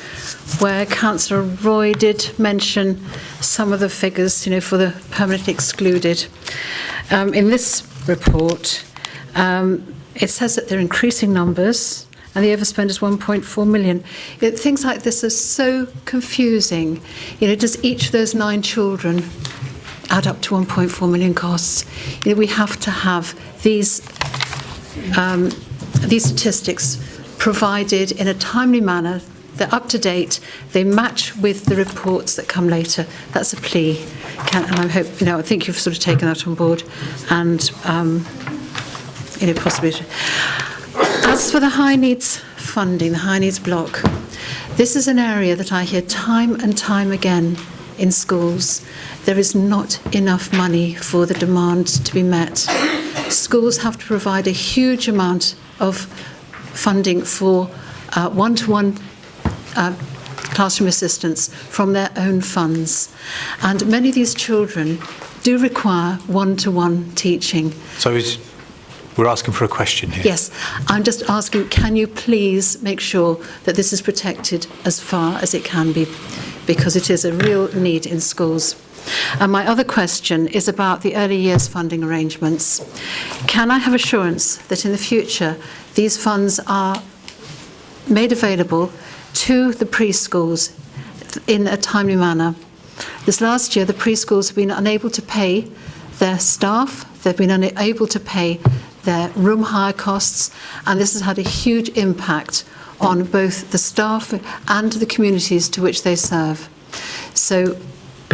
where Councillor Roy did mention some of the figures, for the permanently excluded. In this report, it says that they're increasing numbers and the overspend is 1.4 million. Things like this are so confusing. Does each of those 9 children add up to 1.4 million costs. You know, we have to have these statistics provided in a timely manner. They're up to date. They match with the reports that come later. That's a plea, and I hope I think you've sort of taken that on board, and possibly. As for the high needs funding, the high needs block, this is an area that I hear time and time again in schools. There is not enough money for the demand to be met. Schools have to provide a huge amount of funding for one-to-one classroom assistance from their own funds. And many of these children do require one-to-one teaching. So we're asking for a question here. Yes, I'm just asking, can you please make sure that this is protected as far as it can be, because it is a real need in schools. And my other question is about the early years funding arrangements. Can I have assurance that in the future these funds are made available to the preschools in a timely manner? This last year, the preschools have been unable to pay their staff, they've been unable to pay their room hire costs, and this has had a huge impact on both the staff and the communities to which they serve. So,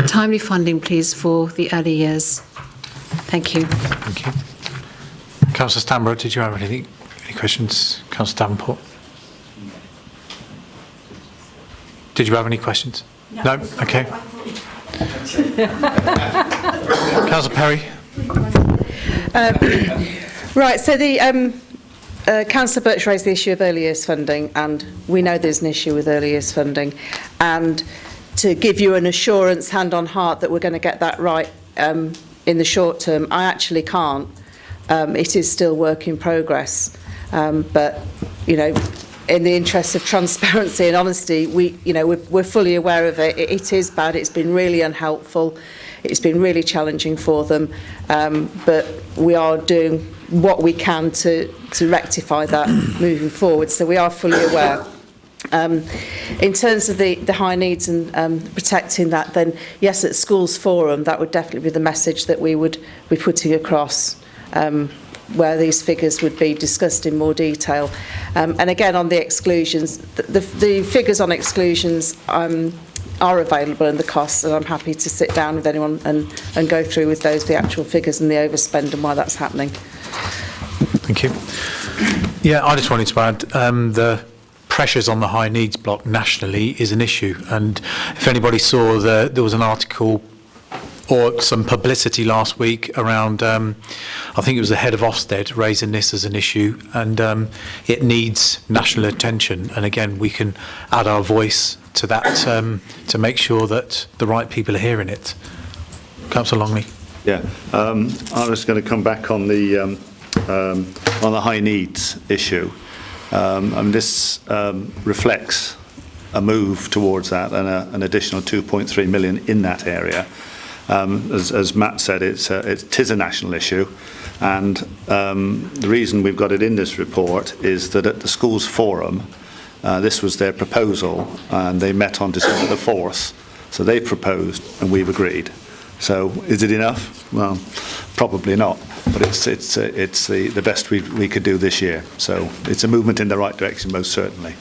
timely funding, please, for the early years. Thank you. Thank you. Councillor Stanborough, did you have any questions? Councillor Davenport? Did you have any questions? No? Okay. Councillor Perry? Right, so the Councillor Birch raised the issue of early years funding, and we know there's an issue with early years funding, and to give you an assurance, hand on heart, that we're going to get that right in the short term, I actually can't. It is still work in progress, but in the interest of transparency and honesty, we're fully aware of it. It is bad. It's been really unhelpful. It's been really challenging for them, but we are doing what we can to rectify that moving forward. So we are fully aware. In terms of the high needs and protecting that, then yes, at Schools Forum, that would definitely be the message that we would be putting across, where these figures would be discussed in more detail. And again, on the exclusions, the figures on exclusions are available, and the costs, and I'm happy to sit down with anyone and go through with those the actual figures and the overspend and why that's happening. Thank you. Yeah, I just wanted to add the pressures on the high needs block nationally is an issue, and if anybody saw there was an article or some publicity last week around, I think it was the head of Ofsted raising this as an issue, and it needs national attention, and again we can add our voice to that to make sure that the right people are hearing it. Councillor Longley. Yeah, I was going to come back on the high needs issue. This reflects a move towards that and an additional 2.3 million in that area. As Matt said, it is a national issue, and the reason we've got it in this report is that at the Schools Forum, this was their proposal, and they met on December the 4th, so they've proposed and we've agreed. So is it enough? Well, probably not, but it's the best we could do this year. So it's a movement in the right direction, most certainly.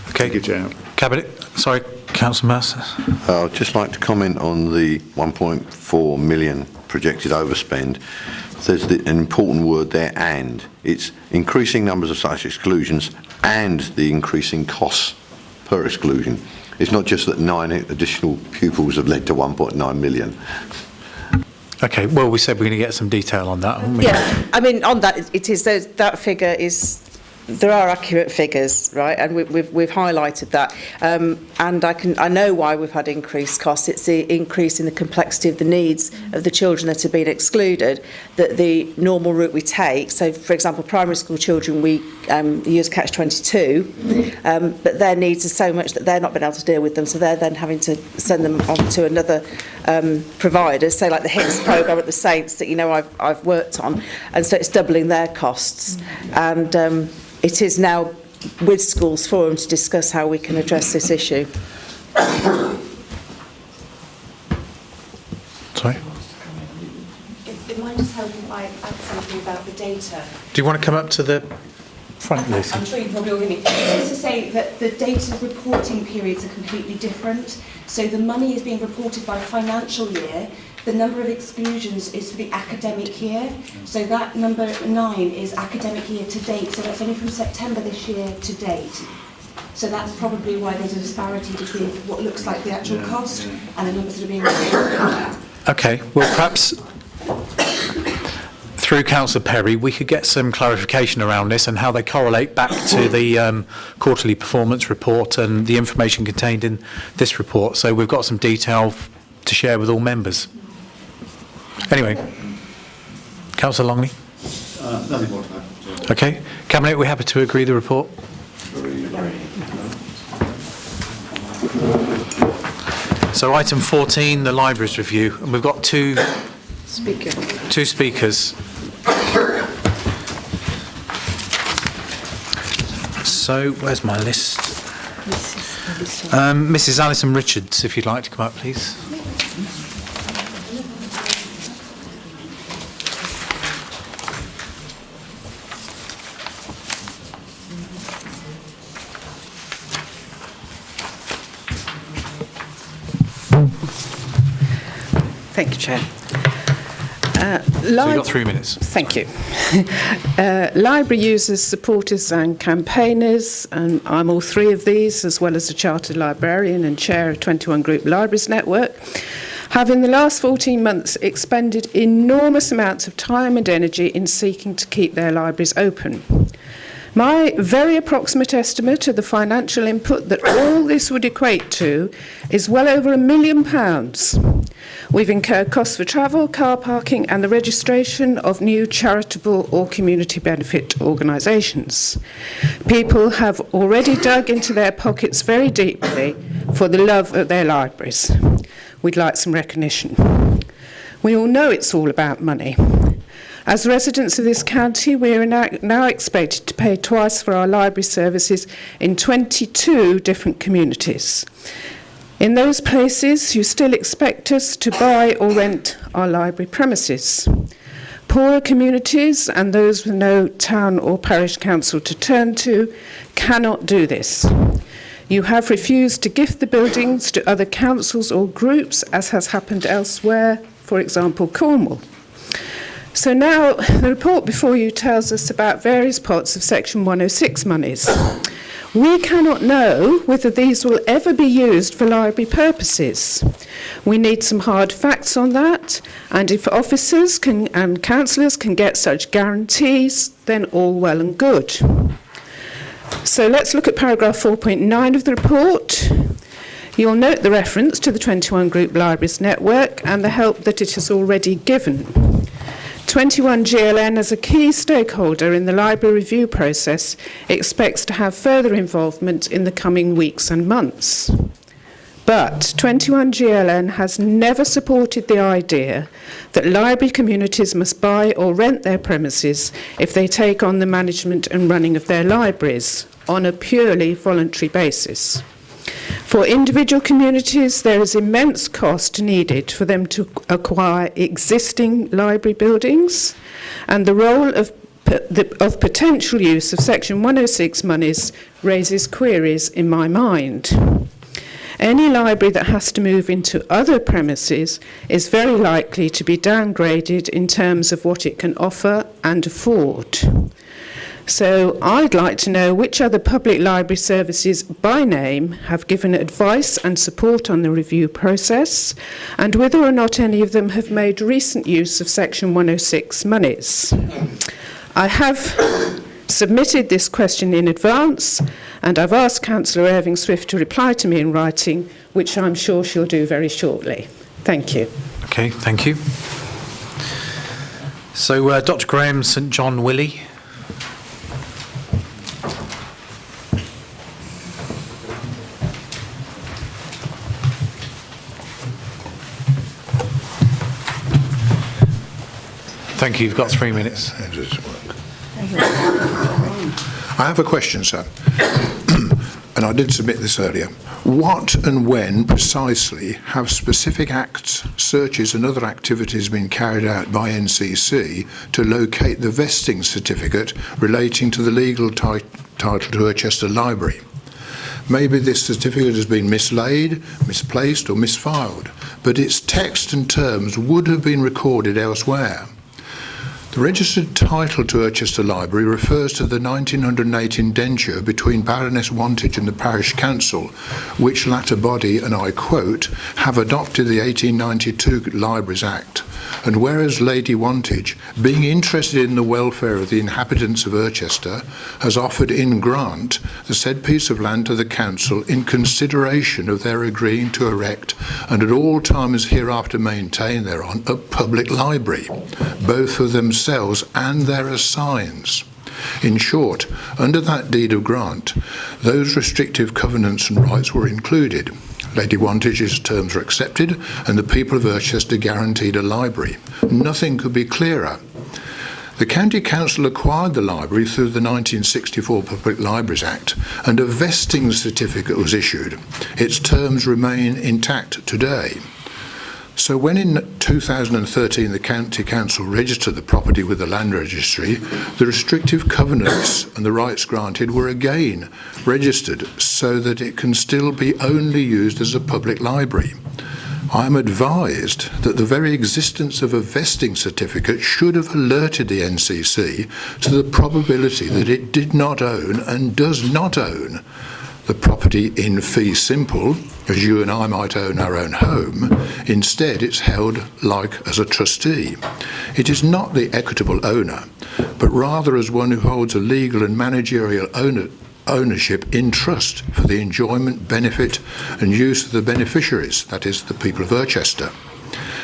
Okay. Thank you, Chair. Cabinet. Sorry, Councillor Mercer. I'd just like to comment on the 1.4 million projected overspend. There's an important word there, and. It's increasing numbers of such exclusions and the increasing costs per exclusion. It's not just that 9 additional pupils have led to 1.9 million. Okay, well, we said we're going to get some detail on that, haven't we? Yeah, I mean, on that, it is that figure is. There are accurate figures, right, and we've highlighted that, and I know why we've had increased costs. It's the increase in the complexity of the needs of the children that have been excluded, that the normal route we take. So, for example, primary school children, we use Catch-22, but their needs are so much that they're not being able to deal with them, so they're then having to send them on to another provider, say like the HITS programme at the Saints that I've worked on, and so it's doubling their costs, and it is now with Schools Forum to discuss how we can address this issue. Sorry? It might just help if I add something about the data. Do you want to come up to the front, Lucy? I'm sure you probably all hear me. Just to say that the data reporting periods are completely different. So the money is being reported by financial year. The number of exclusions is for the academic year. So that number 9 is academic year to date. So that's only from September this year to date. So that's probably why there's a disparity between what looks like the actual cost and the numbers that are being reported. Okay, well perhaps through Councillor Perry we could get some clarification around this and how they correlate back to the quarterly performance report and the information contained in this report. So we've got some detail to share with all members. Anyway, Councillor Longley? Nothing more to add. Okay, Cabinet, we're happy to agree the report? So item 14, the libraries review, and we've got two speakers. So where's my list? Mrs. Alison Richards, if you'd like to come up, please. Thank you, Chair. So you've got 3 minutes. Thank you. Library users, supporters and campaigners, and I'm all three of these, as well as a chartered librarian and chair of 21 Group Libraries Network, have in the last 14 months expended enormous amounts of time and energy in seeking to keep their libraries open. My very approximate estimate of the financial input that all this would equate to is well over £1 million. We've incurred costs for travel, car parking and the registration of new charitable or community benefit organisations. People have already dug into their pockets very deeply for the love of their libraries. We'd like some recognition. We all know it's all about money. As residents of this county, we are now expected to pay twice for our library services in 22 different communities. In those places, you still expect us to buy or rent our library premises. Poorer communities and those with no town or parish council to turn to cannot do this. You have refused to gift the buildings to other councils or groups, as has happened elsewhere, for example, Cornwall. So now the report before you tells us about various pots of Section 106 monies. We cannot know whether these will ever be used for library purposes. We need some hard facts on that, and if officers and councillors can get such guarantees, then all well and good. So let's look at paragraph 4.9 of the report. You'll note the reference to the 21 Group Libraries Network and the help that it has already given. 21 GLN, as a key stakeholder in the library review process, expects to have further involvement in the coming weeks and months. But 21 GLN has never supported the idea that library communities must buy or rent their premises if they take on the management and running of their libraries on a purely voluntary basis. For individual communities, there is immense cost needed for them to acquire existing library buildings, and the role of potential use of Section 106 monies raises queries in my mind. Any library that has to move into other premises is very likely to be downgraded in terms of what it can offer and afford. So I'd like to know which other public library services by name have given advice and support on the review process, and whether or not any of them have made recent use of Section 106 monies. I have submitted this question in advance, and I've asked Councillor Irving-Swift to reply to me in writing, which I'm sure she'll do very shortly. Thank you. Okay, thank you. So Dr. Graham St John Willey. Thank you. You've got 3 minutes. I have a question, sir, and I did submit this earlier. What and when precisely have specific acts, searches and other activities been carried out by NCC to locate the vesting certificate relating to the legal title to Urchester Library? Maybe this certificate has been mislaid, misplaced or misfiled, but its text and terms would have been recorded elsewhere. The registered title to Urchester Library refers to the 1908 indenture between Baroness Wantage and the Parish Council, which latter body, and I quote, have adopted the 1892 Libraries Act. And whereas Lady Wantage, being interested in the welfare of the inhabitants of Urchester, has offered in grant the said piece of land to the council in consideration of their agreeing to erect and at all times hereafter maintain thereon a public library, both for themselves and their assigns. In short, under that deed of grant, those restrictive covenants and rights were included. Lady Wantage's terms were accepted and the people of Urchester guaranteed a library. Nothing could be clearer. The County Council acquired the library through the 1964 Public Libraries Act and a vesting certificate was issued. Its terms remain intact today. So when in 2013 the County Council registered the property with the Land Registry, the restrictive covenants and the rights granted were again registered so that it can still be only used as a public library. I am advised that the very existence of a vesting certificate should have alerted the NCC to the probability that it did not own and does not own the property in fee simple, as you and I might own our own home. Instead, it's held like as a trustee. It is not the equitable owner, but rather as one who holds a legal and managerial ownership in trust for the enjoyment, benefit and use of the beneficiaries, that is, the people of Urchester.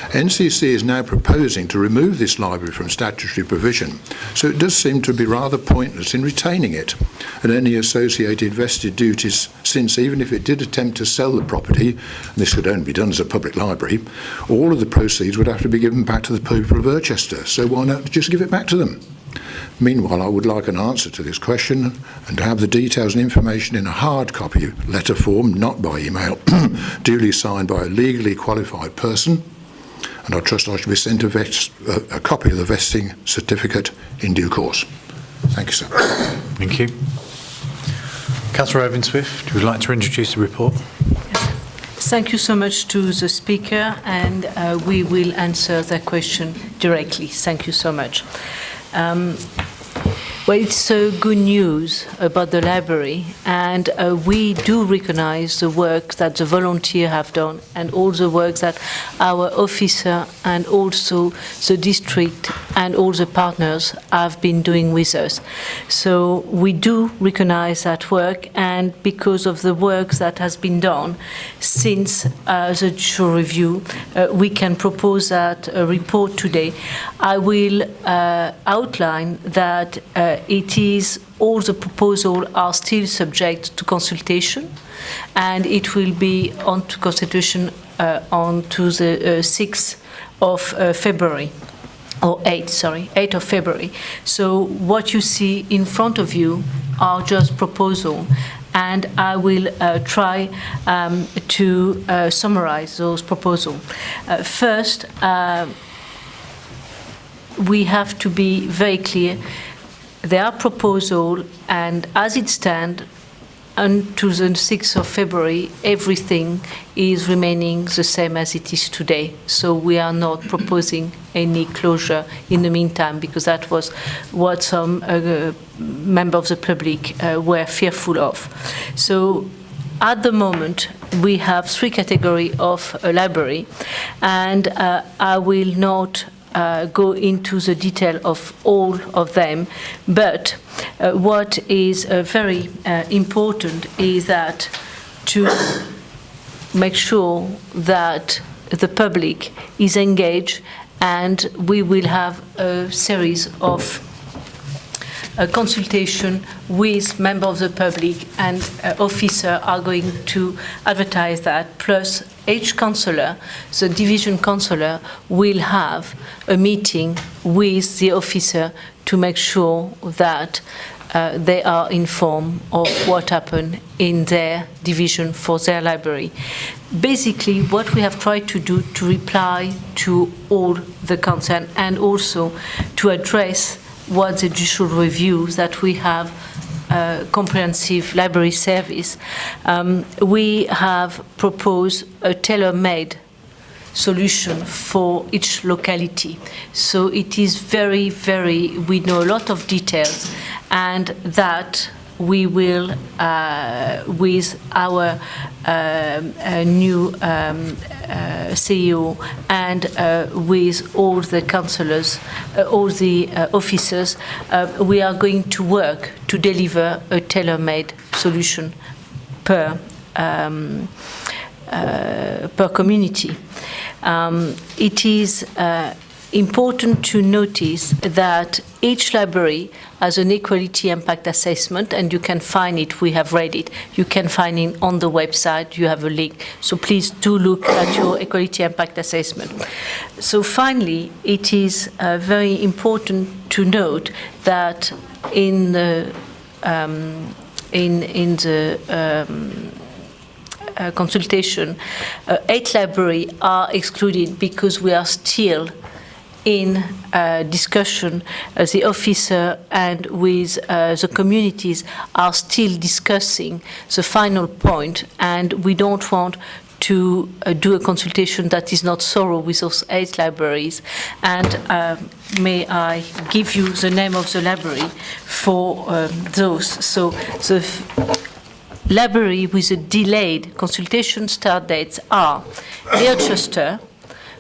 NCC is now proposing to remove this library from statutory provision, so it does seem to be rather pointless in retaining it and any associated vested duties, since even if it did attempt to sell the property, and this could only be done as a public library, all of the proceeds would have to be given back to the people of Urchester, so why not just give it back to them? Meanwhile, I would like an answer to this question and to have the details and information in a hard copy letter form, not by email, duly signed by a legally qualified person, and I trust I shall be sent a copy of the vesting certificate in due course. Thank you, sir. Thank you. Councillor Irvine-Swift, would you like to introduce the report? Thank you so much to the speaker, and we will answer the question directly. Thank you so much. Well, it's good news about the library, and we do recognise the work that the volunteers have done and all the work that our officer and also the district and all the partners have been doing with us. So we do recognise that work, and because of the work that has been done since the judicial review, we can propose that report today. I will outline that it is all the proposals are still subject to consultation, and it will be on to constitution on to the 6th of February, or 8th of February. So what you see in front of you are just proposals, and I will try to summarize those proposals. First, we have to be very clear. There are proposals, and as it stands, until the 6th of February, everything is remaining the same as it is today. So we are not proposing any closure in the meantime, because that was what some members of the public were fearful of. So at the moment, we have 3 categories of a library, and I will not go into the detail of all of them, but what is very important is that to make sure that the public is engaged, and we will have a series of consultation with members of the public, and officers are going to advertise that, plus each councillor, the division councillor, will have a meeting with the officer to make sure that they are informed of what happened in their division for their library. Basically, what we have tried to do to reply to all the concern and also to address what the judicial reviews that we have comprehensive library service, we have proposed a tailor-made solution for each locality. So it is very, we know a lot of details, and that we will, with our new CEO and with all the councillors, all the officers, we are going to work to deliver a tailor-made solution per community. It is important to notice that each library has an equality impact assessment, and you can find it, we have read it, you can find it on the website, you have a link. So please do look at your equality impact assessment. So finally, it is very important to note that in the consultation, 8 libraries are excluded because we are still in discussion. The officer and with the communities are still discussing the final point, and we don't want to do a consultation that is not thorough with those 8 libraries. And may I give you the name of the library for those? So the library with a delayed consultation start dates are Earchester,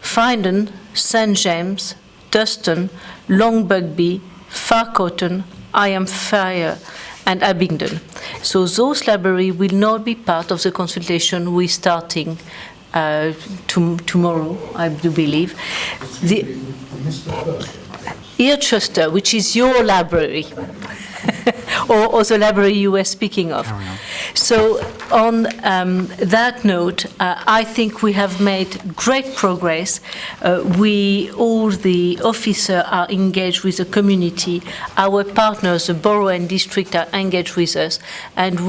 Findon, St James, Duston, Long Bugby, Farcotton, Ironfire, and Abingdon. So those libraries will not be part of the consultation we're starting tomorrow, I do believe. Earchester, which is your library, or the library you were speaking of. So on that note, I think we have made great progress. All the officers are engaged with the community. Our partners, the borough and district, are engaged with us. And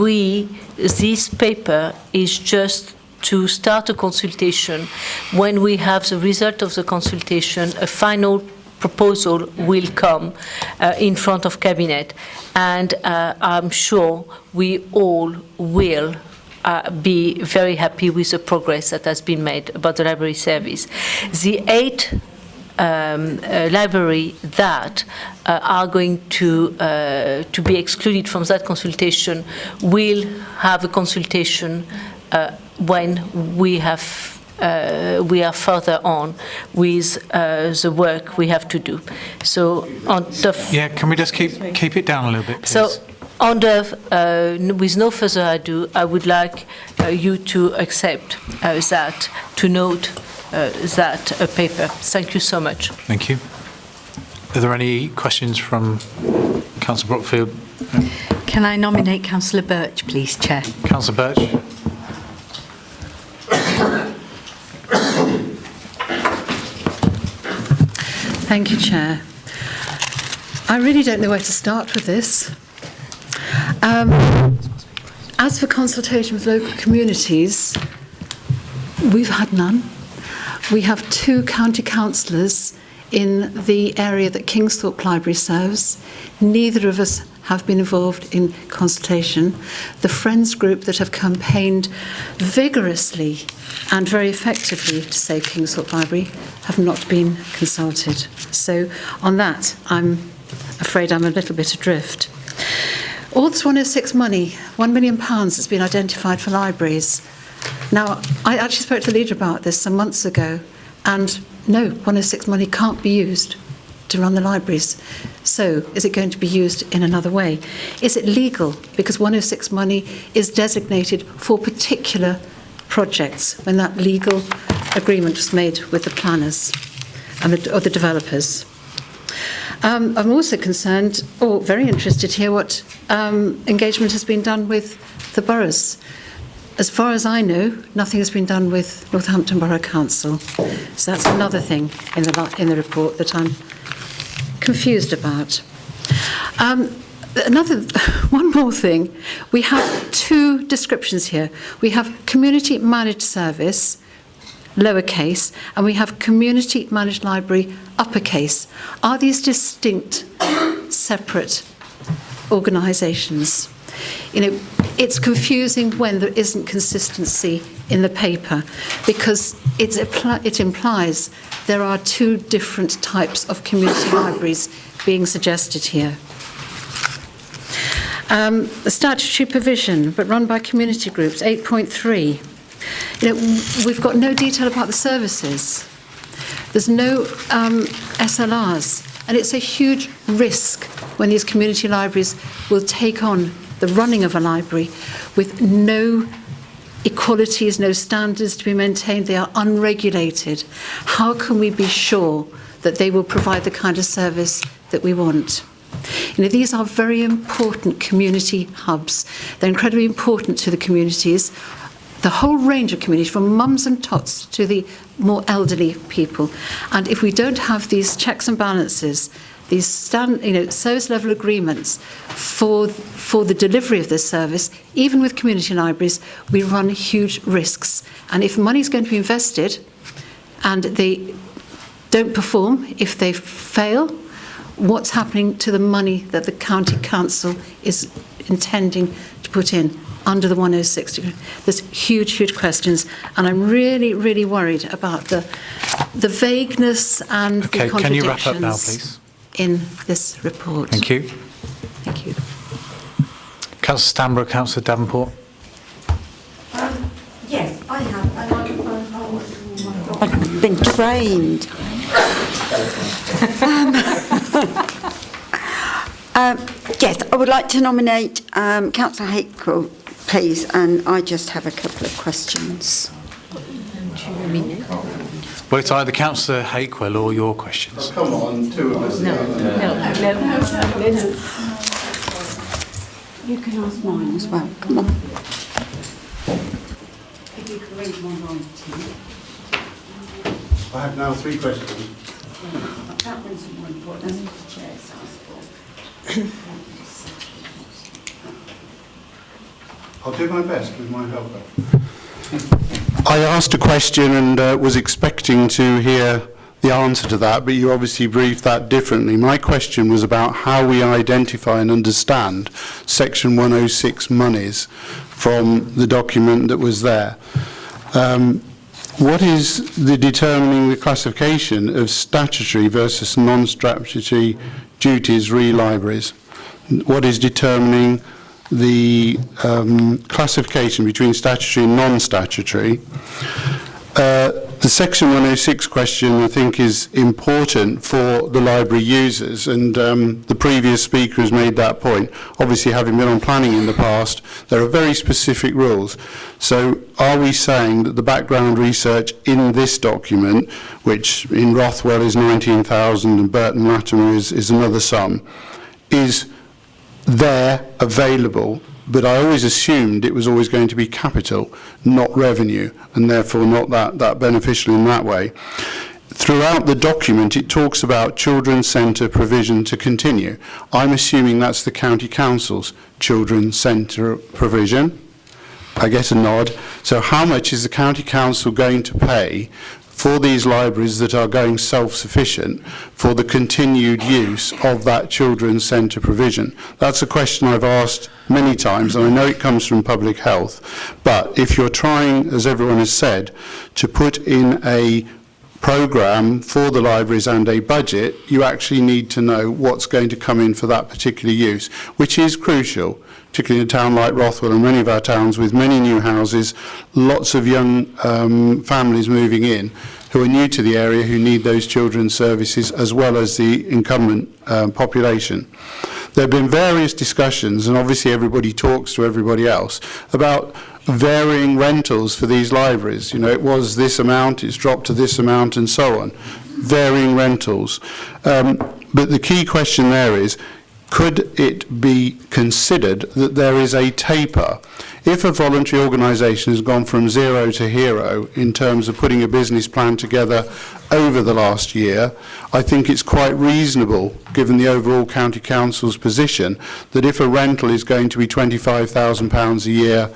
this paper is just to start a consultation. When we have the result of the consultation, a final proposal will come in front of Cabinet, and I'm sure we all will be very happy with the progress that has been made about the library service. The 8 libraries that are going to be excluded from that consultation will have a consultation when we are further on with the work we have to do. So, can we just keep it down a little bit, please? So, with no further ado, I would like you to accept that, to note that paper. Thank you so much. Thank you. Are there any questions from Councillor Brookfield? Can I nominate Councillor Birch, please, Chair? Councillor Birch. Thank you, Chair. I really don't know where to start with this. As for consultation with local communities, we've had none. We have 2 county councillors in the area that Kingsthorpe Library serves. Neither of us have been involved in consultation. The Friends group that have campaigned vigorously and very effectively to save Kingsthorpe Library have not been consulted. So on that, I'm afraid I'm a little bit adrift. All this 106 money, £1 million has been identified for libraries. Now, I actually spoke to the leader about this some months ago, and no, 106 money can't be used to run the libraries. So, is it going to be used in another way? Is it legal? Because 106 money is designated for particular projects when that legal agreement was made with the planners and or the developers. I'm also concerned, or very interested to hear what engagement has been done with the boroughs. As far as I know, nothing has been done with Northampton Borough Council. So that's another thing in the report that I'm confused about. One more thing. We have two descriptions here. We have community managed service, lowercase, and we have community managed library, uppercase. Are these distinct, separate organisations? You know, it's confusing when there isn't consistency in the paper, because it implies there are two different types of community libraries being suggested here. The statutory provision, but run by community groups, 8.3. You know, we've got no detail about the services. There's no SLRs, and it's a huge risk when these community libraries will take on the running of a library with no equalities, no standards to be maintained. They are unregulated. How can we be sure that they will provide the kind of service that we want? You know, these are very important community hubs. They're incredibly important to the communities, the whole range of communities, from mums and tots to the more elderly people. And if we don't have these checks and balances, these service level agreements for the delivery of this service, even with community libraries, we run huge risks. And if money is going to be invested and they don't perform, if they fail, what's happening to the money that the county council is intending to put in under the 106 degree? There's huge questions, and I'm really worried about the vagueness and the contradictions. Can you wrap up now, please? In this report. Thank you. Thank you. Councillor Stanbrook, Councillor Davenport. Yes, I have. I've been trained. Yes, I would like to nominate Councillor Hakewell, please, and I just have a couple of questions. Well, it's either Councillor Hakewell or your questions. Come on, two of us. No. You can ask mine as well. Come on. If you can read my writing. I have now three questions. That one's more important. That's what the chair's asked for. I'll do my best with my helper. I asked a question and was expecting to hear the answer to that, but you obviously briefed that differently. My question was about how we identify and understand Section 106 monies from the document that was there. What is the determining the classification of statutory versus non-statutory duties re libraries? What is determining the classification between statutory and non-statutory? The Section 106 question, I think, is important for the library users, and the previous speaker has made that point. Obviously, having been on planning in the past, there are very specific rules. So are we saying that the background research in this document, which in Rothwell is 19,000 and Burton Latimer is another sum, is there available? But I always assumed it was always going to be capital, not revenue, and therefore not that beneficial in that way. Throughout the document, it talks about children's centre provision to continue. I'm assuming that's the county council's children's centre provision. I get a nod. So how much is the county council going to pay for these libraries that are going self-sufficient for the continued use of that children's centre provision? That's a question I've asked many times, and I know it comes from public health, but if you're trying, as everyone has said, to put in a programme for the libraries and a budget, you actually need to know what's going to come in for that particular use, which is crucial, particularly in a town like Rothwell and many of our towns with many new houses, lots of young families moving in who are new to the area, who need those children's services as well as the incumbent population. There have been various discussions, and obviously everybody talks to everybody else, about varying rentals for these libraries. You know, it was this amount, it's dropped to this amount, and so on. Varying rentals. But the key question there is, could it be considered that there is a taper if a voluntary organisation has gone from zero to hero in terms of putting a business plan together over the last year, I think it's quite reasonable, given the overall County Council's position, that if a rental is going to be £25,000 a year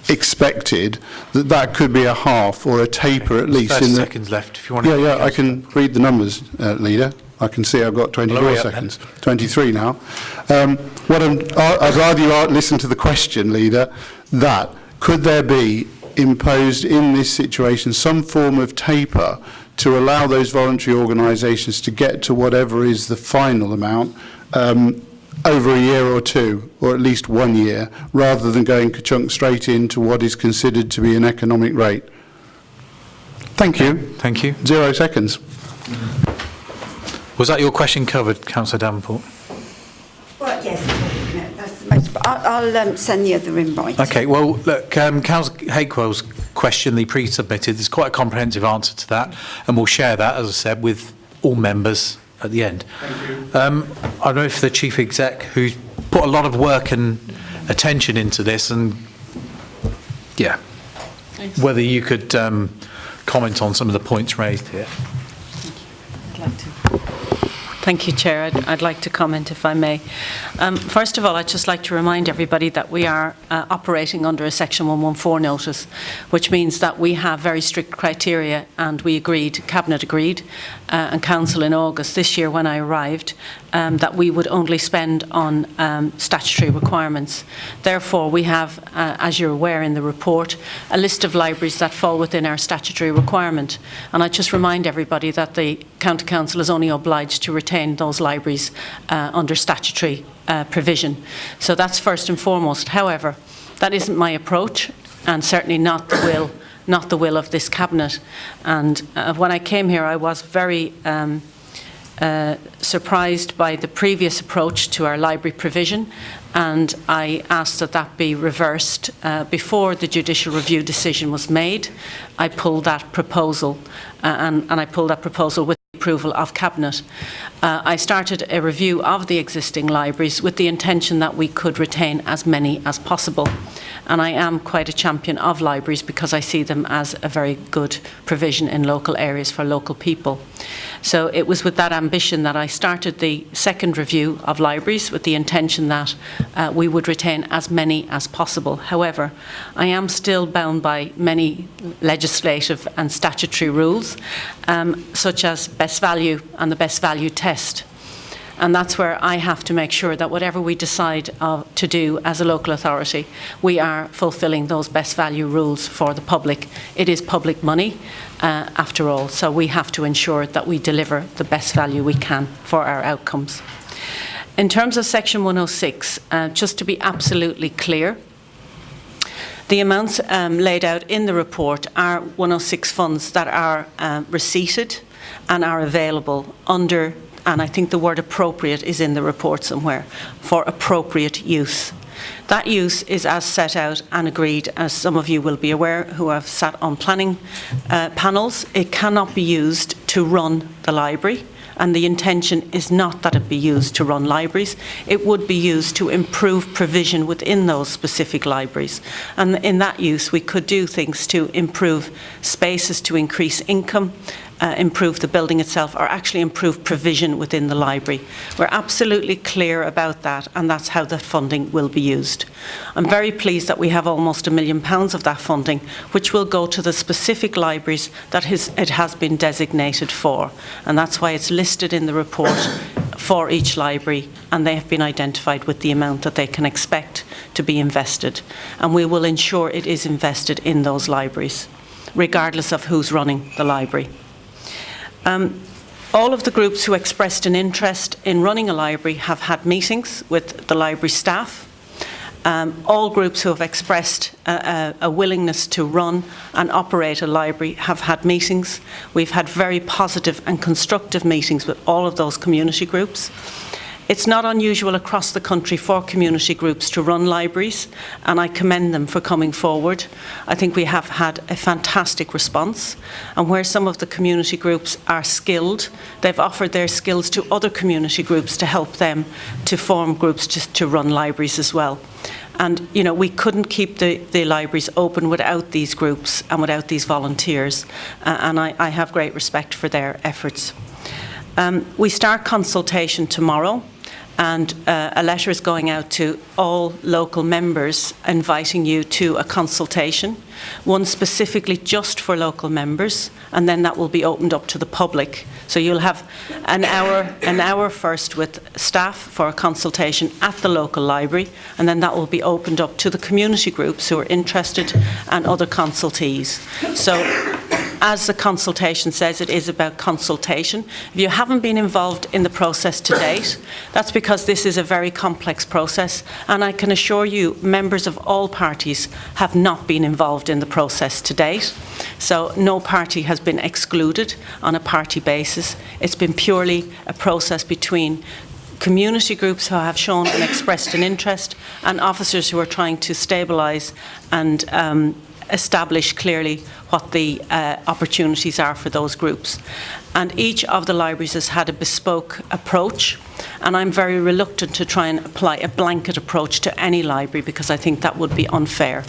expected, that could be a half or a taper at least. 30 seconds left if you want to. Yeah, I can read the numbers, Leader. I can see I've got 24 seconds. 23 now. I'd rather you listen to the question, Leader, that could there be imposed in this situation some form of taper to allow those voluntary organisations to get to whatever is the final amount over a year or two, or at least 1 year, rather than going ka-chunk straight into what is considered to be an economic rate? Thank you. Thank you. 0 seconds. Was that your question covered, Councillor Davenport? Well, yes, no, that's the most, I'll send the other invite. Okay, well, look, Councillor Hakewell's question, the pre-submitted, there's quite a comprehensive answer to that, and we'll share that, as I said, with all members at the end. Thank you. I don't know if the Chief Exec, who's put a lot of work and attention into this, and yeah, whether you could comment on some of the points raised here. I'd like to. Thank you, Chair. I'd like to comment, if I may. First of all, I'd just like to remind everybody that we are operating under a Section 114 notice, which means that we have very strict criteria, and we agreed, Cabinet agreed, and Council in August this year when I arrived, that we would only spend on statutory requirements. Therefore, we have, as you're aware in the report, a list of libraries that fall within our statutory requirement. And I just remind everybody that the County Council is only obliged to retain those libraries under statutory provision. So that's first and foremost. However, that isn't my approach, and certainly not the will of this Cabinet. And when I came here, I was very surprised by the previous approach to our library provision, and I asked that that be reversed. Before the judicial review decision was made, I pulled that proposal, and I pulled that proposal with the approval of Cabinet. I started a review of the existing libraries with the intention that we could retain as many as possible. And I am quite a champion of libraries because I see them as a very good provision in local areas for local people. So it was with that ambition that I started the second review of libraries with the intention that we would retain as many as possible. However, I am still bound by many legislative and statutory rules, such as best value and the best value test. And that's where I have to make sure that whatever we decide to do as a local authority, we are fulfilling those best value rules for the public. It is public money, after all, so we have to ensure that we deliver the best value we can for our outcomes. In terms of Section 106, just to be absolutely clear, the amounts laid out in the report are 106 funds that are receipted and are available under, and I think the word appropriate is in the report somewhere, for appropriate use. That use is as set out and agreed, as some of you will be aware who have sat on planning panels. It cannot be used to run the library, and the intention is not that it be used to run libraries. It would be used to improve provision within those specific libraries. And in that use, we could do things to improve spaces, to increase income, improve the building itself, or actually improve provision within the library. We're absolutely clear about that, and that's how that funding will be used. I'm very pleased that we have almost £1 million of that funding, which will go to the specific libraries that it has been designated for, and that's why it's listed in the report for each library, and they have been identified with the amount that they can expect to be invested, and we will ensure it is invested in those libraries, regardless of who's running the library. All of the groups who expressed an interest in running a library have had meetings with the library staff. All groups who have expressed a willingness to run and operate a library have had meetings. We've had very positive and constructive meetings with all of those community groups. It's not unusual across the country for community groups to run libraries, and I commend them for coming forward. I think we have had a fantastic response, and where some of the community groups are skilled, they've offered their skills to other community groups to help them to form groups just to run libraries as well. And, you know, we couldn't keep the libraries open without these groups and without these volunteers, and I have great respect for their efforts. We start consultation tomorrow, and a letter is going out to all local members inviting you to a consultation, one specifically just for local members, and then that will be opened up to the public. So you'll have an hour first with staff for a consultation at the local library, and then that will be opened up to the community groups who are interested and other consultees. So, as the consultation says, it is about consultation. If you haven't been involved in the process to date, that's because this is a very complex process, and I can assure you members of all parties have not been involved in the process to date. So no party has been excluded on a party basis. It's been purely a process between community groups who have shown and expressed an interest and officers who are trying to stabilise and establish clearly what the opportunities are for those groups. And each of the libraries has had a bespoke approach, and I'm very reluctant to try and apply a blanket approach to any library because I think that would be unfair.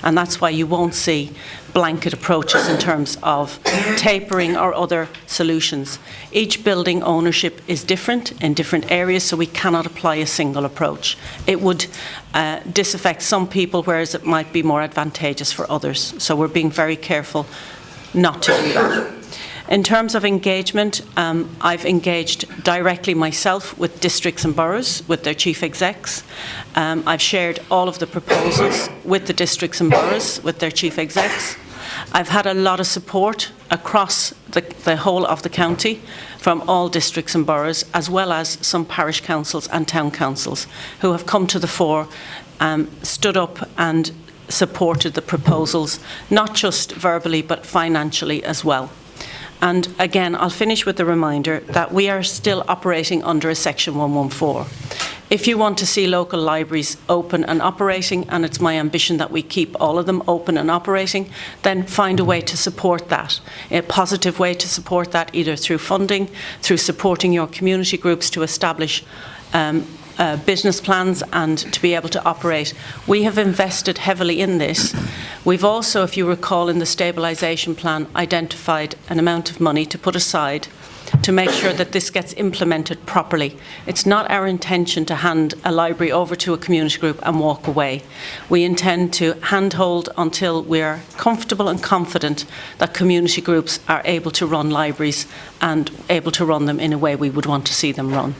And that's why you won't see blanket approaches in terms of tapering or other solutions. Each building ownership is different in different areas, so we cannot apply a single approach. It would disaffect some people, whereas it might be more advantageous for others. So we're being very careful not to do that. In terms of engagement, I've engaged directly myself with districts and boroughs, with their chief execs. I've shared all of the proposals with the districts and boroughs, with their chief execs. I've had a lot of support across the whole of the county from all districts and boroughs, as well as some parish councils and town councils who have come to the fore, stood up and supported the proposals, not just verbally but financially as well. And again, I'll finish with a reminder that we are still operating under a Section 114. If you want to see local libraries open and operating, and it's my ambition that we keep all of them open and operating, then find a way to support that, a positive way to support that, either through funding, through supporting your community groups to establish business plans and to be able to operate. We have invested heavily in this. We've also, if you recall, in the stabilisation plan, identified an amount of money to put aside to make sure that this gets implemented properly. It's not our intention to hand a library over to a community group and walk away. We intend to handhold until we're comfortable and confident that community groups are able to run libraries and able to run them in a way we would want to see them run.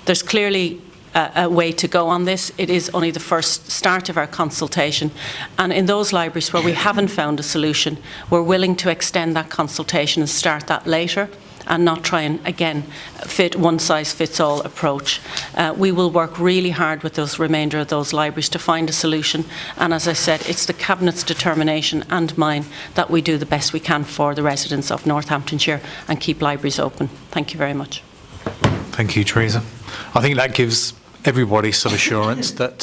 There's clearly a way to go on this. It is only the first start of our consultation, and in those libraries where we haven't found a solution, we're willing to extend that consultation and start that later and not try and, again, fit one-size-fits-all approach. We will work really hard with those remainder of those libraries to find a solution, and as I said, it's the Cabinet's determination and mine that we do the best we can for the residents of Northamptonshire and keep libraries open. Thank you very much. Thank you, Teresa. I think that gives everybody some assurance that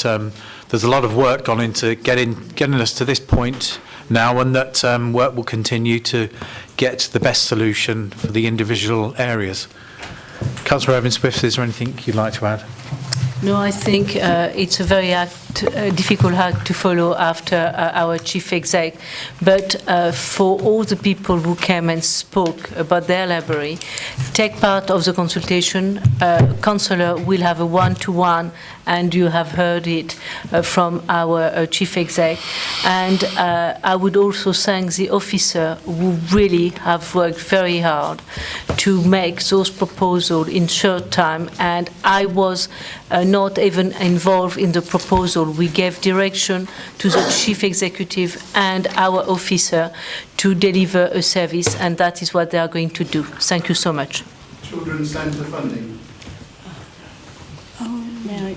there's a lot of work gone into getting us to this point now, and that work will continue to get the best solution for the individual areas. Councillor Evans-Swift, is there anything you'd like to add? No, I think it's a very difficult act to follow after our chief exec, but for all the people who came and spoke about their library, take part of the consultation. Councillor will have a one-to-one, and you have heard it from our chief exec. And I would also thank the officer who really have worked very hard to make those proposals in short time, and I was not even involved in the proposal. We gave direction to the chief executive and our officer to deliver a service, and that is what they are going to do. Thank you so much. Children's Centre funding. May I?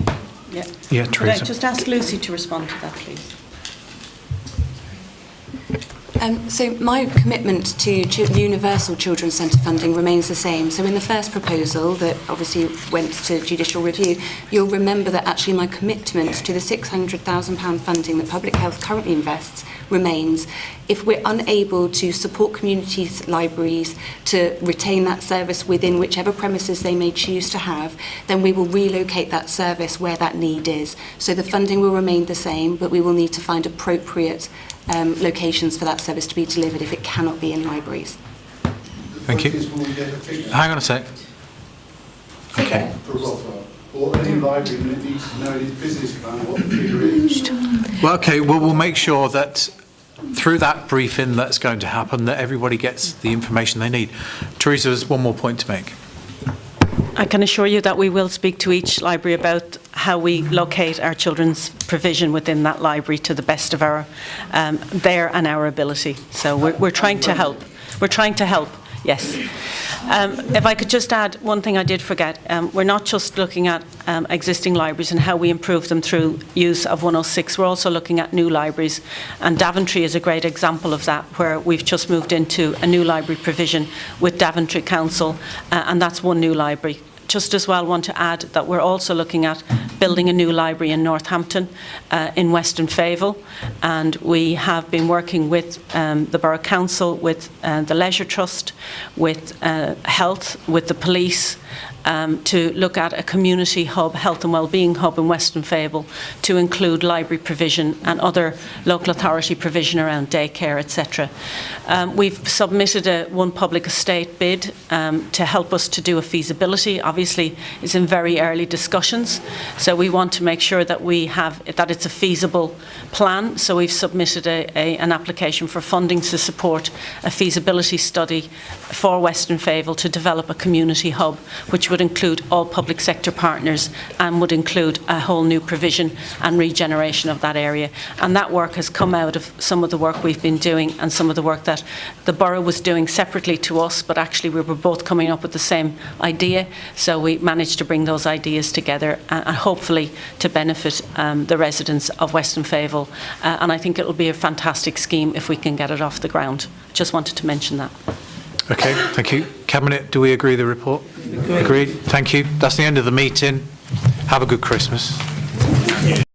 Yeah. Yeah, Could I Teresa. just ask Lucy to respond to that, please? So my commitment to universal children's centre funding remains the same. So in the first proposal that obviously went to judicial review, you'll remember that actually my commitment to the £600,000 funding that Public Health currently invests remains. If we're unable to support communities' libraries to retain that service within whichever premises they may choose to have, then we will relocate that service where that need is. So the funding will remain the same, but we will need to find appropriate locations for that service to be delivered if it cannot be in libraries. Thank you. Hang on a sec. Okay. Or any library that needs to know its business plan, what the figure is. Well, okay, well, we'll make sure that through that briefing that's going to happen, that everybody gets the information they need. Teresa, there's one more point to make. I can assure you that we will speak to each library about how we locate our children's provision within that library to the best of our their and our ability. So we're trying to help. We're trying to help, yes. If I could just add one thing I did forget, we're not just looking at existing libraries and how we improve them through use of 106, we're also looking at new libraries, and Daventry is a great example of that, where we've just moved into a new library provision with Daventry Council, and that's one new library. Just as well want to add that we're also looking at building a new library in Northampton, in Western Favell, and we have been working with the Borough Council, with the Leisure Trust, with Health, with the police, to look at a community hub, health and wellbeing hub in Western Favell, to include library provision and other local authority provision around daycare, etc. We've submitted one public estate bid to help us to do a feasibility. Obviously, it's in very early discussions, so we want to make sure that it's a feasible plan. So we've submitted an application for funding to support a feasibility study for Western Favell to develop a community hub, which would include all public sector partners and would include a whole new provision and regeneration of that area. And that work has come out of some of the work we've been doing and some of the work that the Borough was doing separately to us, but actually we were both coming up with the same idea. So we managed to bring those ideas together and hopefully to benefit the residents of Western Favell. And I think it will be a fantastic scheme if we can get it off the ground. Just wanted to mention that. Okay, thank you. Cabinet, do we agree with the report? Agreed. Thank you. That's the end of the meeting. Have a good Christmas.